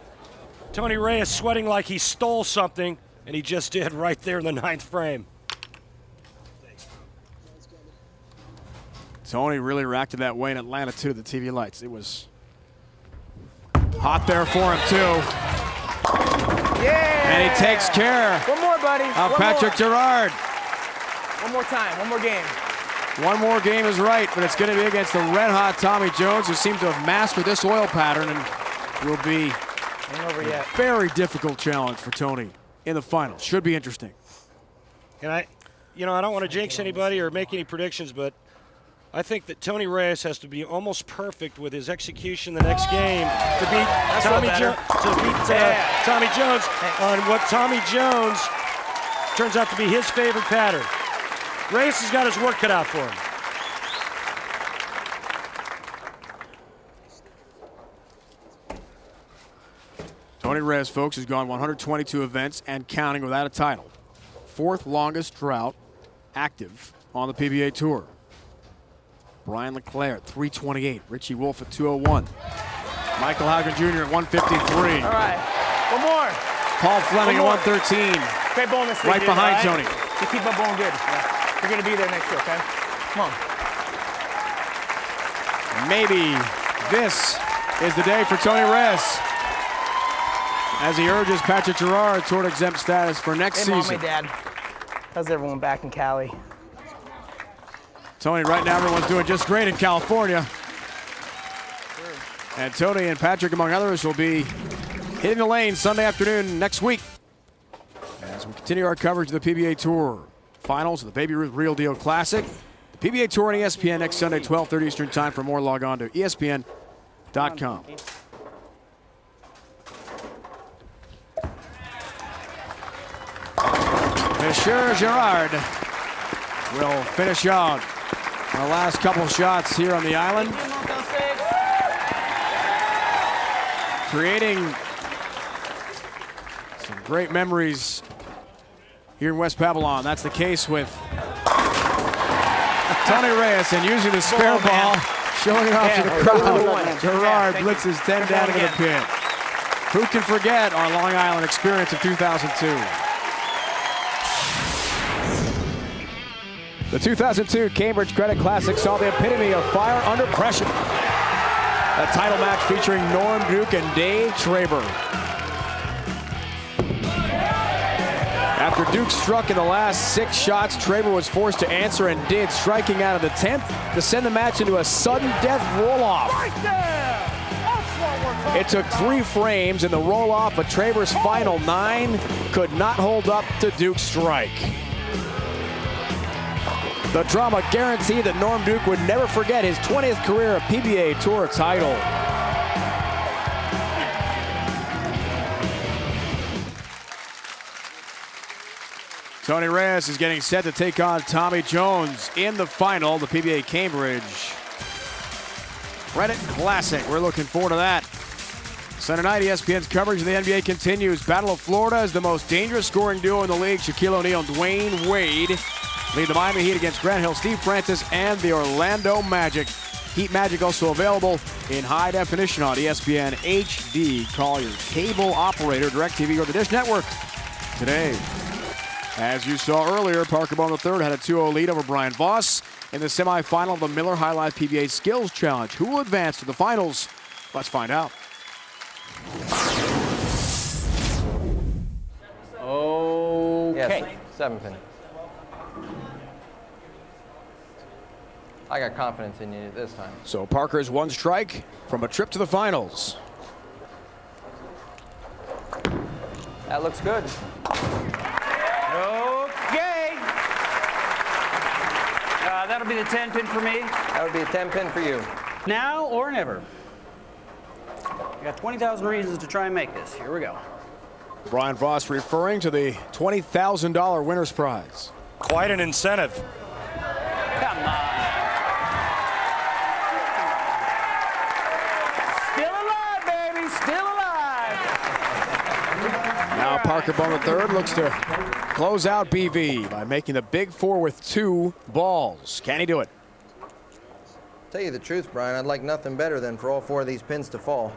Tony Reyes sweating like he stole something, and he just did right there in the 9th frame. Tony really reacted that way in Atlanta, too, to the TV lights. It was hot there for him, too. And he takes care One more, buddy. of Patrick Girard. One more time. One more game. One more game is right, but it's going to be against the red-hot Tommy Jones, who seems to have mastered this oil pattern and will be Ain't over yet. a very difficult challenge for Tony in the final. Should be interesting. And I don't want to jinx anybody or make any predictions, but I think that Tony Reyes has to be almost perfect with his execution the next game to beat Tommy Jones on what Tommy Jones turns out to be his favorite pattern. Reyes has got his work cut out for him. Tony Reyes, folks, has gone 122 events and counting without a title. Fourth longest drought active on the PBA Tour. Brian Leclerc at 328. Richie Wolf at 201. Michael Haugen Jr. at 153. All right. One more. Paul Fleming at 113. Great bonus. Right behind Tony. You keep up going good. Yeah. You're going to be there next year, okay? Come on. Maybe this is the day for Tony Reyes, as he urges Patrick Girard toward exempt status for next season. Mom, hey, Dad. How's everyone back in Cali? Tony, right now everyone's doing just great in California. And Tony and Patrick, among others, will be hitting the lane Sunday afternoon next week as we continue our coverage of the PBA Tour. Finals of the Baby Ruth Real Deal Classic. The PBA Tour on ESPN next Sunday, 12:30 Eastern Time. For more, log on to ESPN.com. Monsieur Girard will finish out our last couple shots here on the island, creating some great memories here in West Babylon. That's the case with Tony Reyes, and using the spare ball, showing it off to the crowd. Girard blitzes 10 down into the pit. Who can forget our Long Island experience of 2002? The 2002 Cambridge Credit Classic saw the epitome of fire under pressure. A title match featuring Norm Duke and Dave Traber. After Duke struck in the last 6 shots, Traber was forced to answer and did, striking out of the 10th to send the match into a sudden death roll-off. It took 3 frames in the roll-off, but Traber's final 9 could not hold up to Duke's strike. The drama guaranteed that Norm Duke would never forget his 20th career PBA Tour title. Tony Reyes is getting set to take on Tommy Jones in the final, the PBA Cambridge Credit Classic. We're looking forward to that. Sunday night, ESPN's coverage of the NBA continues. Battle of Florida is the most dangerous scoring duo in the league. Shaquille O'Neal and Dwayne Wade lead the Miami Heat against Grant Hill, Steve Francis, and the Orlando Magic. Heat Magic also available in high definition on ESPN HD. Call your cable operator, DirecTV, or the Dish Network today. As you saw earlier, Parker Bone III had a 2-0 lead over Brian Voss in the semifinal of the Miller High Life PBA Skills Challenge. Who will advance to the finals? Let's find out. Okay. Yes, 7 pin. I got confidence in you this time. So Parker's 1 strike from a trip to the finals. That looks good. Okay. That'll be the 10 pin for me. That would be a 10 pin for you. Now or never. I got 20,000 reasons to try and make this. Here we go. Brian Voss referring to the $20,000 winner's prize. Quite an incentive. Come on. Still alive, baby. Still alive. Now Parker Bone III looks to close out BV by making the big 4 with 2 balls. Can he do it? Tell you the truth, Brian, I'd like nothing better than for all 4 of these pins to fall.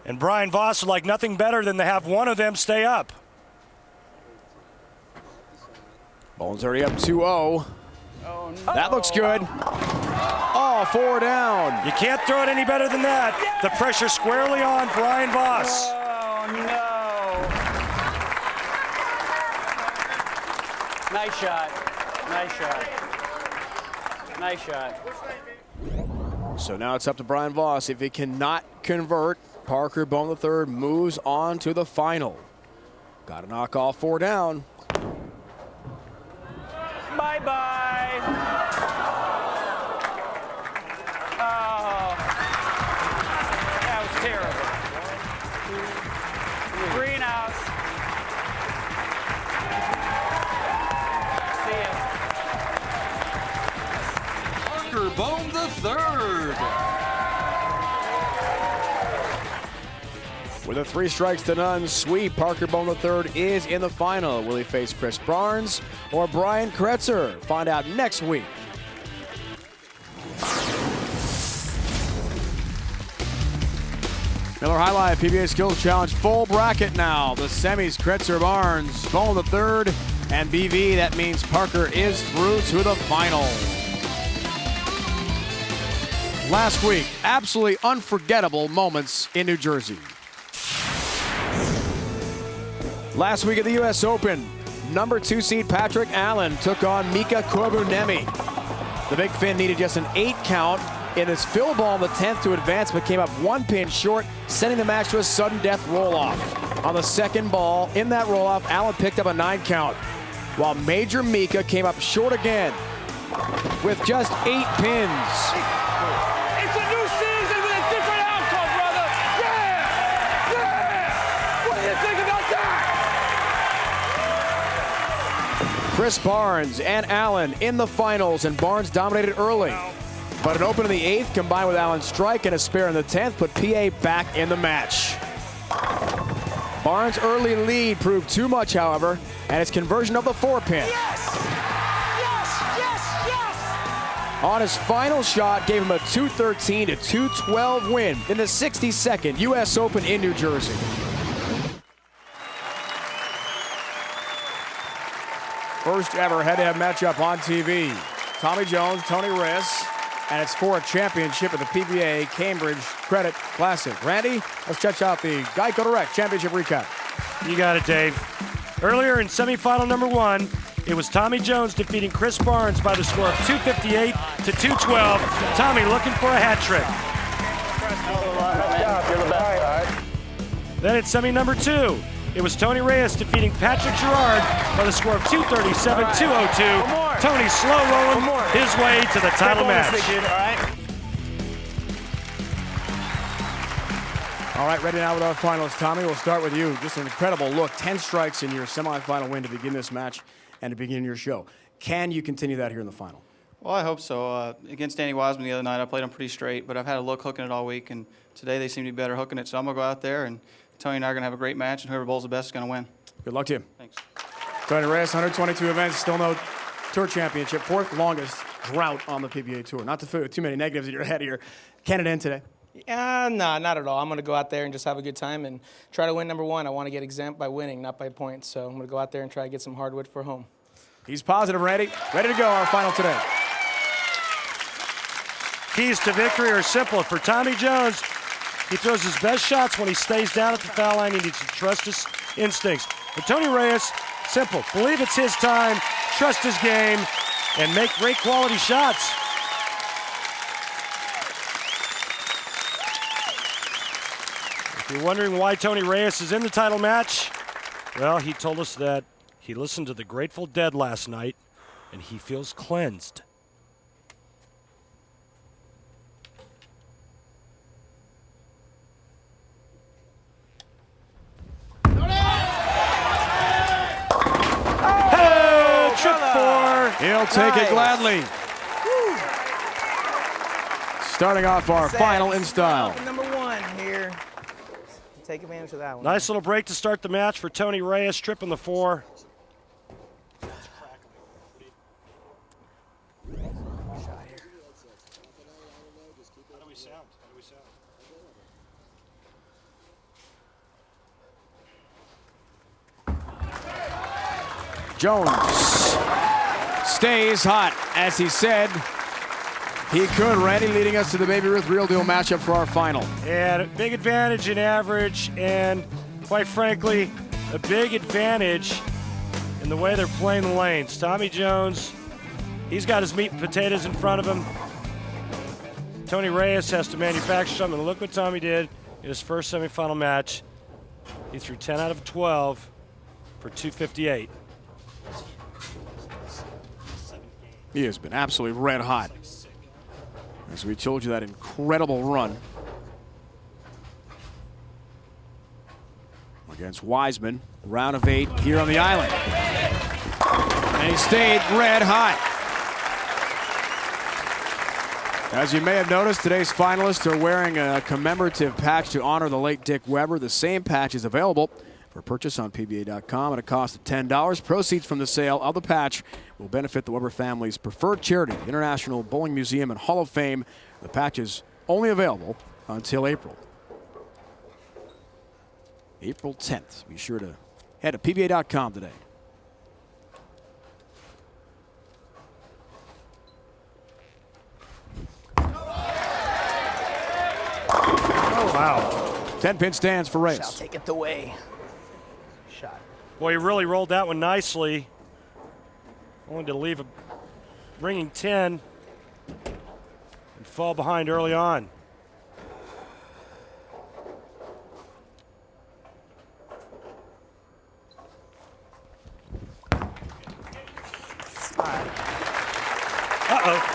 And Brian Voss would like nothing better than to have one of them stay up. Bone's already up 2-0. Oh, no. That looks good. Oh, 4 down. You can't throw it any better than that. The pressure squarely on Brian Voss. Oh, no. Nice shot. Nice shot. Nice shot. So now it's up to Brian Voss. If he cannot convert, Parker Bone III moves on to the final. Got to knock all 4 down. Bye-bye. Oh, that was terrible. Greenhouse. See ya. Parker Bone III. With a 3-strikes-to-none sweep, Parker Bone III is in the final. Will he face Chris Barnes or Brian Kretzer? Find out next week. Miller High Life PBA Skills Challenge full bracket now. The semis, Kretzer, Barnes, Bone III, and BV. That means Parker is through to the final. Last week, absolutely unforgettable moments in New Jersey. Last week at the U.S. Open, number 2 seed Patrick Allen took on Mika Korbuniemi. The Big Finn needed just an 8 count in his fill ball in the 10th to advance, but came up 1 pin short, sending the match to a sudden death roll-off. On the second ball, in that roll-off, Allen picked up a 9 count, while Major Mika came up short again with just 8 pins. It's a new season with a different outcome, brother. Yeah! Yeah! What do you think about that? Chris Barnes and Allen in the finals, and Barnes dominated early. But an open in the 8th combined with Allen's strike and a spare in the 10th put PA back in the match. Barnes' early lead proved too much, however, and his conversion of the 4-pin. Yes! Yes! Yes! Yes! On his final shot gave him a 213 to 212 win in the 62nd U.S. Open in New Jersey. First ever head-to-head matchup on TV. Tommy Jones, Tony Reyes, and it's for a championship at the PBA Cambridge Credit Classic. Randy, let's check out the Geico Direct Championship recap. You got it, Dave. Earlier in semifinal number 1, it was Tommy Jones defeating Chris Barnes by the score of 258 to 212. Tommy looking for a hat trick. Then at semi number 2, it was Tony Reyes defeating Patrick Girard by the score of 237-202. Tony slow rolling his way to the title match. All right, ready now with our finals. Tommy, we'll start with you. Just an incredible look. 10 strikes in your semifinal win to begin this match and to begin your show. Can you continue that here in the final? Well, I hope so. Against Danny Wiseman the other night, I played him pretty straight, but I've had a look hooking it all week, and today they seem to be better hooking it. So I'm going to go out there, and Tony and I are going to have a great match, and whoever bowls the best is going to win. Good luck to you. Thanks. Tony Reyes, 122 events, still no tour championship. 4th longest drought on the PBA Tour. Not to put too many negatives in your head here. Can it end today? No, not at all. I'm going to go out there and just have a good time and try to win number 1. I want to get exempt by winning, not by points. So I'm going to go out there and try to get some hardwood for home. He's positive, Randy. Ready to go, our final today. Keys to victory are simple. For Tommy Jones, he throws his best shots when he stays down at the foul line. He needs to trust his instincts. For Tony Reyes, simple. Believe it's his time, trust his game, and make great quality shots. If you're wondering why Tony Reyes is in the title match, well, he told us that he listened to the Grateful Dead last night, and he feels cleansed. He'll take it gladly. Starting off our final in style. Number 1 here. Take advantage of that one. Nice little break to start the match for Tony Reyes, tripping the 4. Jones stays hot, as he said he could. Randy leading us to the Baby Ruth Real Deal matchup for our final. And a big advantage in average, and quite frankly, a big advantage in and the way they're playing the lanes. Tommy Jones, he's got his meat and potatoes in front of him. Tony Reyes has to manufacture something. Look what Tommy did in his first semifinal match. He threw 10 out of 12 for 258. He has been absolutely red hot. As we told you, that incredible run against Wiseman. Round of 8 here on the island. And he stayed red hot. As you may have noticed, today's finalists are wearing a commemorative patch to honor the late Dick Weber. The same patch is available for purchase on PBA.com at a cost of $10. Proceeds from the sale of the patch will benefit the Weber family's preferred charity, International Bowling Museum and Hall of Fame. The patch is only available until April 10th. Be sure to head to PBA.com today. Oh, wow. 10-pin stands for Reyes. Shall take it the way. Shot. Boy, he really rolled that one nicely. Only to leave a ringing 10 and fall behind early on. Uh-oh.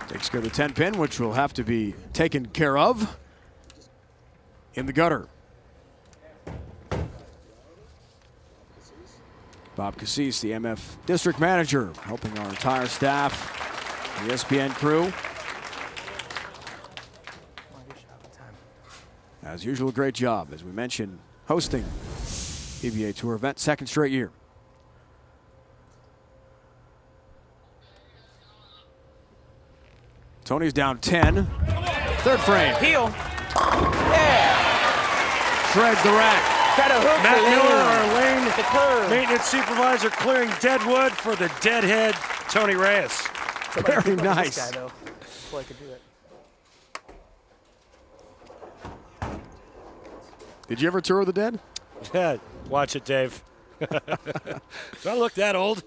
Takes care of the 10-pin, which will have to be taken care of in the gutter. Bob Cassis, the AMF district manager, helping our entire staff, the ESPN crew. As usual, great job, as we mentioned, hosting PBA Tour event, second straight year. Tony's down 10. Third frame. Heel. Yeah. Shreds the rack. Got a hook. Matt Miller, our lane the curve. maintenance supervisor, clearing dead wood for the deadhead Tony Reyes. Very nice. This guy, though, before I could do it. Did you ever tour the dead? Yeah, watch it, Dave. Do I look that old?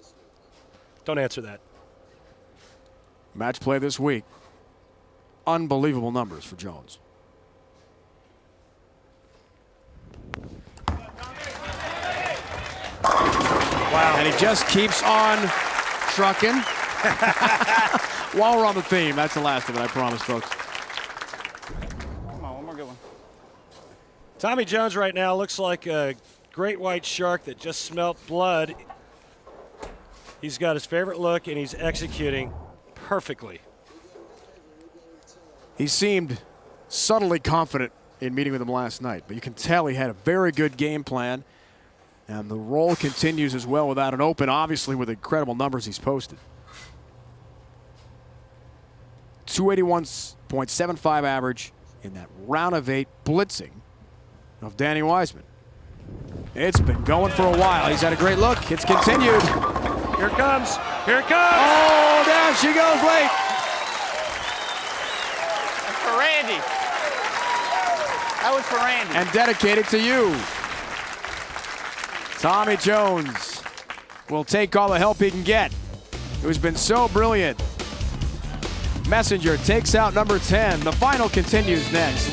Don't answer that. Match play this week. Unbelievable numbers for Jones. Wow. And he just keeps on trucking. While we're on the theme, that's the last of it, I promise, folks. Come on, one more good one. Tommy Jones right now looks like a great white shark that just smelt blood. He's got his favorite look, and he's executing perfectly. He seemed subtly confident in meeting with him last night, but you can tell he had a very good game plan. And the roll continues as well without an open, obviously with incredible numbers he's posted. 281.75 average in that round of 8 blitzing of Danny Wiseman. It's been going for a while. He's had a great look. It's continued. Here it comes. Here it comes. Oh, down she goes late. That's for Randy. That was for Randy. And dedicated to you. Tommy Jones will take all the help he can get. Who's been so brilliant. Messenger takes out number 10. The final continues next.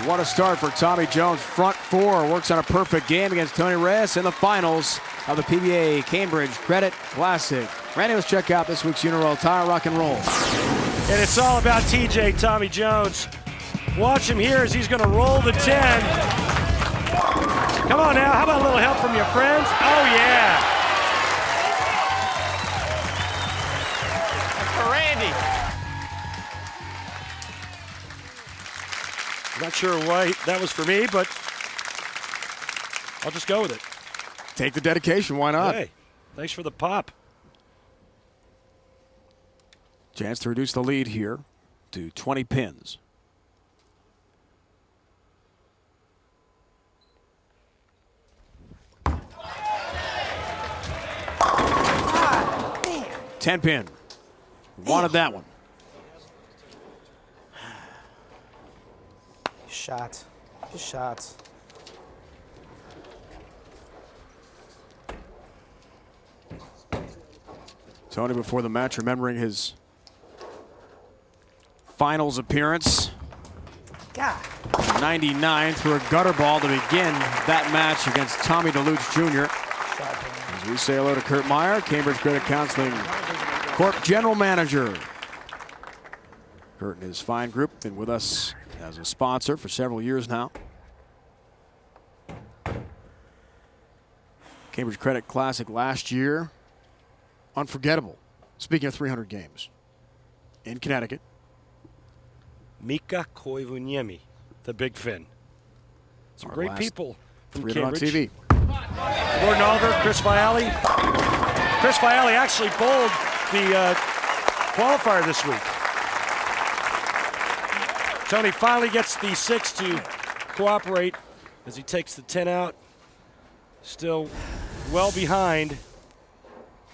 What a start for Tommy Jones. Front four, works on a perfect game against Tony Reyes in the finals of the PBA Cambridge Credit Classic. Randy, let's check out this week's Uniroyal Tire Rock and Roll. And it's all about TJ Tommy Jones. Watch him here as he's going to roll the 10. Come on now, how about a little help from your friends? Oh, yeah. That's for Randy. Not sure why that was for me, but I'll just go with it. Take the dedication, why not? Hey, thanks for the pop. Chance to reduce the lead here to 20 pins. 10 pin. Wanted that one. Shots. Just shots. Tony, before the match, remembering his finals appearance. God. 99 threw a gutter ball to begin that match against Tommy DeLuce Jr. As we say hello to Kurt Meyer, Cambridge Credit Counseling Corp General Manager. Kurt and his fine group been with us as a sponsor for several years now. Cambridge Credit Classic last year, unforgettable. Speaking of 300 games, in Connecticut. Mika Koivuniemi, the Big Fin. Some great people from Read it on Cambridge. TV. Gordon Oliver, Chris Vialli. Chris Vialli actually bowled the qualifier this week. Tony finally gets the 6 to cooperate as he takes the 10 out. Still well behind.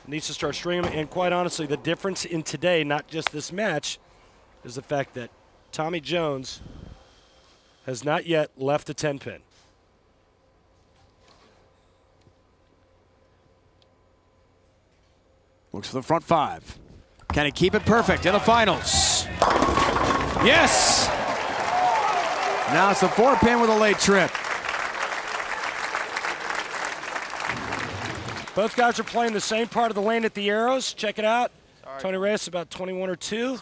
Needs to start stringing. And quite honestly, the difference in today, not just this match, is the fact that Tommy Jones has not yet left a 10 pin. Looks for the front 5. Can he keep it perfect in the finals? Yes! Now it's the 4 pin with a late trip. Both guys are playing the same part of the lane at the arrows. Check it out. Tony Reyes about 21 or 2.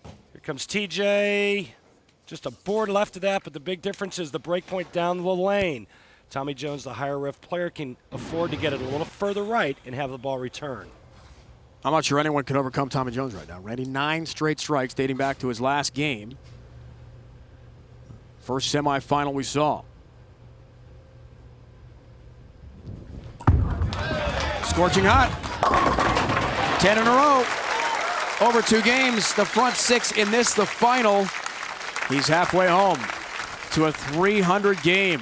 Here comes TJ. Just a board left of that, but the big difference is the break point down the lane. Tommy Jones, the higher rev player, can afford to get it a little further right and have the ball return. I'm not sure anyone can overcome Tommy Jones right now. Randy, 9 straight strikes dating back to his last game. First semifinal we saw. Scorching hot. 10 in a row. Over 2 games. The front 6 in this, the final. He's halfway home to a 300 game.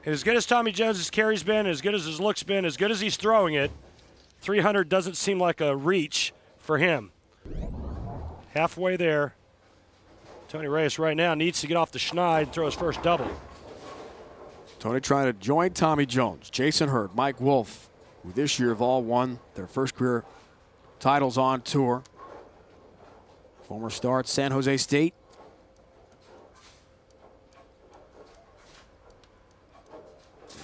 And as good as Tommy Jones' carry's been, as good as his look's been, as good as he's throwing it, 300 doesn't seem like a reach for him. Halfway there. Tony Reyes right now needs to get off the schneid and throw his first double. Tony trying to join Tommy Jones, Jason Hurd, Mike Wolf, who this year have all won their first career titles on tour. Former star at San Jose State.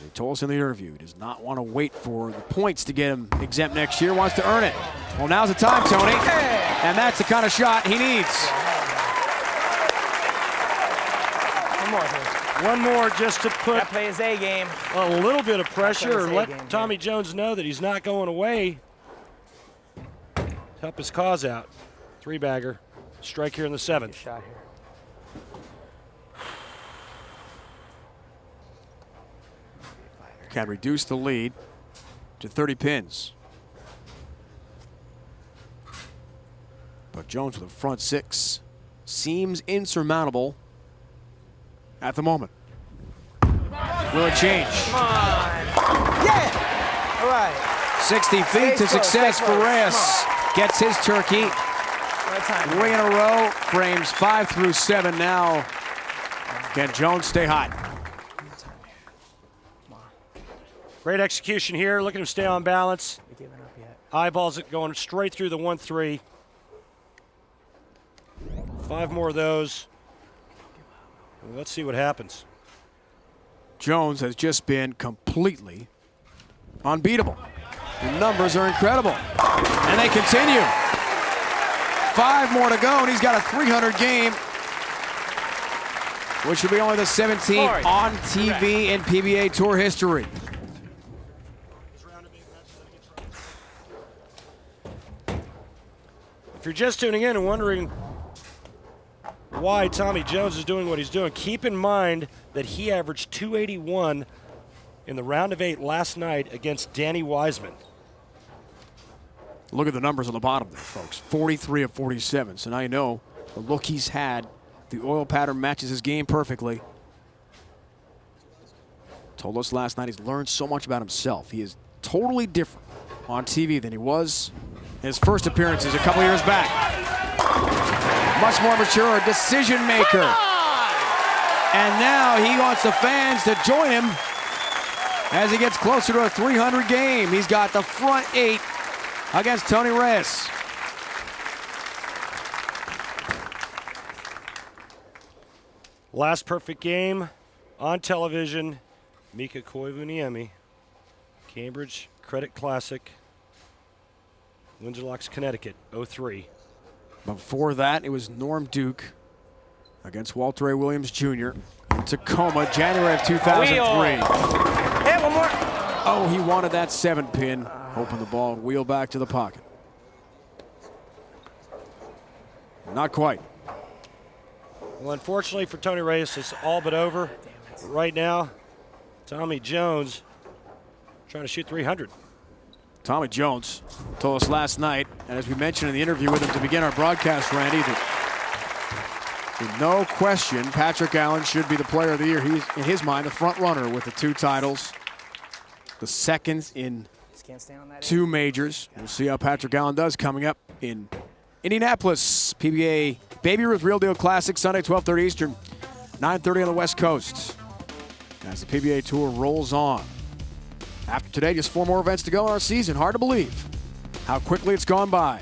He told us in the interview he does not want to wait for the points to get him exempt next year, wants to earn it. Well, now's the time, Tony. And that's the kind of shot he needs. One more just to put play his A game. A little bit of pressure and let game, Tommy Jones know that he's not going away. Help his cause out. 3-bagger. Strike here in the 7th. Shot here. Can reduce the lead to 30 pins. But Jones with a front 6 seems insurmountable at the moment. Will it change? Come on. Yeah. All right. 60 feet to success for Reyes. Gets his turkey. 3 in a row. Frames 5 through 7 now. Can Jones stay hot? Great execution here. Look at him stay on balance. Eyeballs it going straight through the 1-3. 5 more of those. Let's see what happens. Jones has just been completely unbeatable. The numbers are incredible. And they continue. 5 more to go, and he's got a 300 game, which will be only the 17th on TV in PBA Tour history. If you're just tuning in and wondering why Tommy Jones is doing what he's doing, keep in mind that he averaged 281 in the round of 8 last night against Danny Wiseman. Look at the numbers on the bottom there, folks. 43 of 47. So now you know the look he's had. The oil pattern matches his game perfectly. told us last night he's learned so much about himself. He is totally different on TV than he was in his first appearances a couple years back. Much more mature, decision maker. And now he wants the fans to join him as he gets closer to a 300 game. He's got the front 8 against Tony Reyes. Last perfect game on television. Mika Koivuniemi, Cambridge Credit Classic, Windsor Locks, Connecticut, 0-3. Before that, it was Norm Duke against Walter A. Williams Jr. in Tacoma, January of 2003. Hey, one more. Oh, he wanted that 7-pin. Hoping the ball would wheel back to the pocket. Not quite. Well, unfortunately for Tony Reyes, it's all but over. But right now, Tommy Jones trying to shoot 300. Tommy Jones told us last night, and as we mentioned in the interview with him to begin our broadcast, Randy, that with no question, Patrick Allen should be the player of the year. He's, in his mind, the front runner with the 2 titles, the second in 2 majors. We'll see how Patrick Allen does coming up in Indianapolis. PBA Baby Ruth Real Deal Classic, Sunday, 12:30 Eastern, 9:30 on the West Coast, as the PBA Tour rolls on. After today, just 4 more events to go in our season. Hard to believe how quickly it's gone by.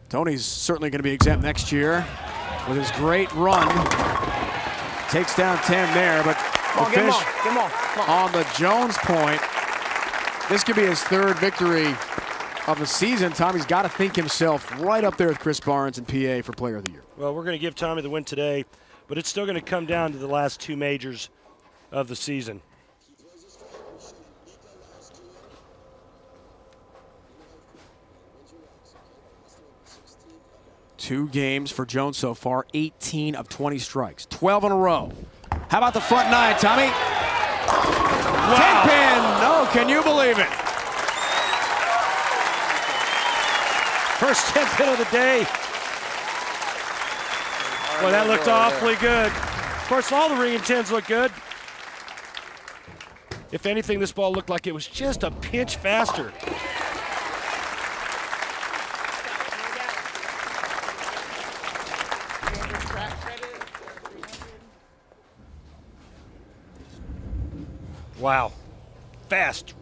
Tony's certainly going to be exempt next year with his great run. Takes down 10 there, but finish on the Jones point. This could be his 3rd victory of the season. Tommy's got to think himself right up there with Chris Barnes and PA for Player of the Year. Well, we're going to give Tommy the win today, but it's still going to come down to the last 2 majors of the season. Two games for Jones so far, 18 of 20 strikes, 12 in a row. How about the front 9, Tommy? Wow. 10-pin, no, can you believe it? First 10-pin of the day. Well, that looked awfully good. Of course, all the ring and 10s look good. If anything, this ball looked like it was just a pinch faster. Wow. Fast.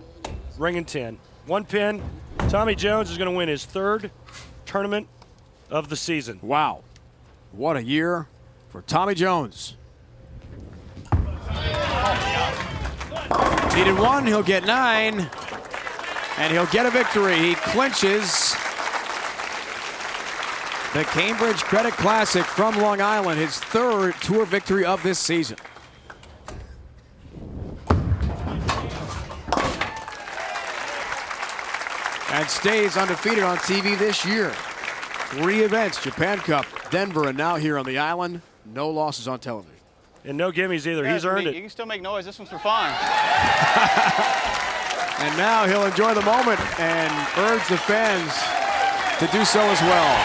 Ring and 10. 1 pin. Tommy Jones is going to win his 3rd tournament of the season. Wow. What a year for Tommy Jones. Needed 1, he'll get 9, and he'll get a victory. He clinches the Cambridge Credit Classic from Long Island, his 3rd tour victory of this season. And stays undefeated on TV this year. 3 events, Japan Cup, Denver, and now here on the island. No losses on television. And no gimmies either. Yeah, he's earned it. You can still make noise. This one's for fun. And now he'll enjoy the moment and urge the fans to do so as well.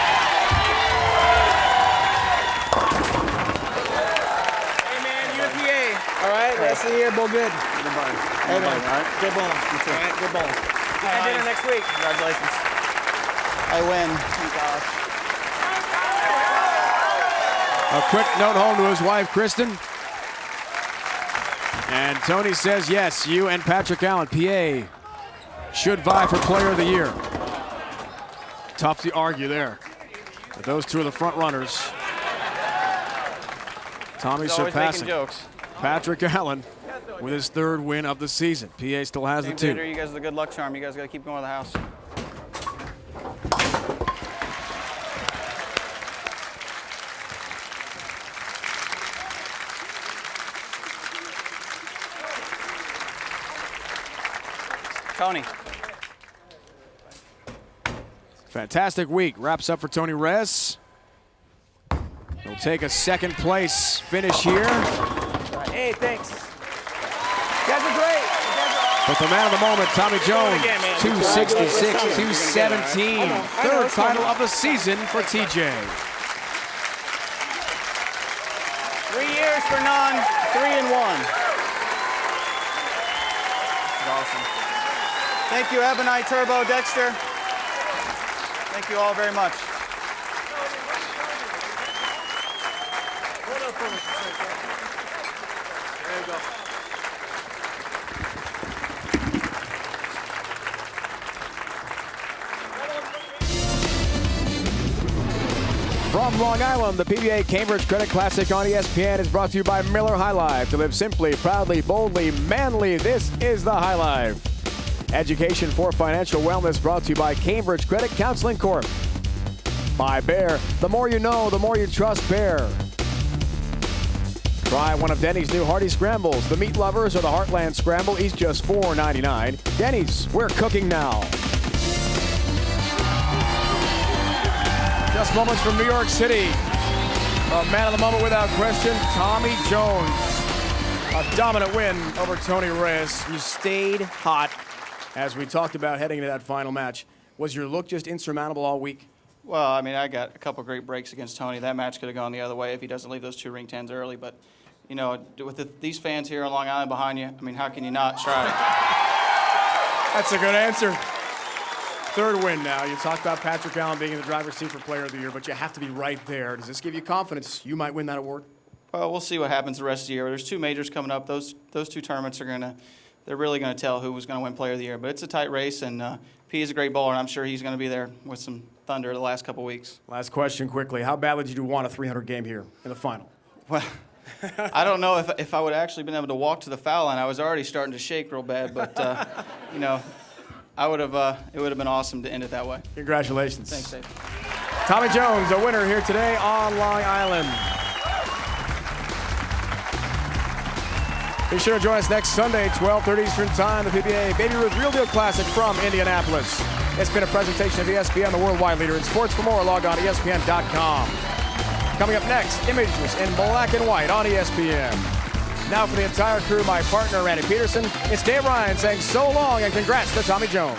Hey, man, USPA. All right, let's see here. Bowl good. Good ball. Hey, man. All right. Good ball. All right, good ball. And dinner next week. Congratulations. I win. Thank God. A quick note home to his wife, Kristen. And Tony says, yes, you and Patrick Allen, PA, should vie for Player of the Year. Tough to argue there. But those 2 are the front runners. Tommy surpassing Patrick Allen with his 3rd win of the season. PA still has the 2. You guys are the good luck charm. You guys got to keep going to the house. Tony. Fantastic week. Wraps up for Tony Reyes. He'll take a 2nd place finish here. Hey, thanks. You guys are great. But the man of the moment, Tommy Jones, 266, 217. 3rd title of the season for TJ. 3 years for none, 3 and 1. awesome. Thank you, Ebonite, Turbo, Dexter. Thank you all very much. There you go. From Long Island, the PBA Cambridge Credit Classic on ESPN is brought to you by Miller High Life. To live simply, proudly, boldly, manly, this is the High Life. Education for financial wellness brought to you by Cambridge Credit Counseling Corp. By Bear, the more you know, the more you trust Bear. Try one of Denny's new Hearty Scrambles. The meat lovers or the Heartland Scramble, each just $4.99. Denny's, we're cooking now. Just moments from New York City. A man of the moment without question, Tommy Jones. A dominant win over Tony Reyes. You stayed hot, as we talked about heading into that final match. Was your look just insurmountable all week? Well, I mean, I got a couple great breaks against Tony. That match could have gone the other way if he doesn't leave those 2 ring 10s early. But, you know, with these fans here on Long Island behind you, I mean, how can you not try? That's a good answer. 3rd win now. You talked about Patrick Allen being in the driver's seat for Player of the Year, but you have to be right there. Does this give you confidence you might win that award? Well, we'll see what happens the rest of the year. There's 2 majors coming up. Those 2 tournaments they're really gonna tell who was gonna win Player of the Year. But it's a tight race, and P is a great bowler, and I'm sure he's gonna be there with some thunder the last couple weeks. Last question quickly. How badly did you want a 300 game here in the final? Well, I don't know if I would have actually been able to walk to the foul line. I was already starting to shake real bad, but you know, it would have been awesome to end it that way. Congratulations. Thanks, Dave. Tommy Jones, a winner here today on Long Island. Be sure to join us next Sunday, 12:30 Eastern Time, the PBA Baby Ruth Real Deal Classic from Indianapolis. It's been a presentation of ESPN, the worldwide leader in sports. For more, log on to ESPN.com. Coming up next, images in black and white on ESPN. Now for the entire crew, my partner, Randy Peterson, it's Dave Ryan saying so long and congrats to Tommy Jones.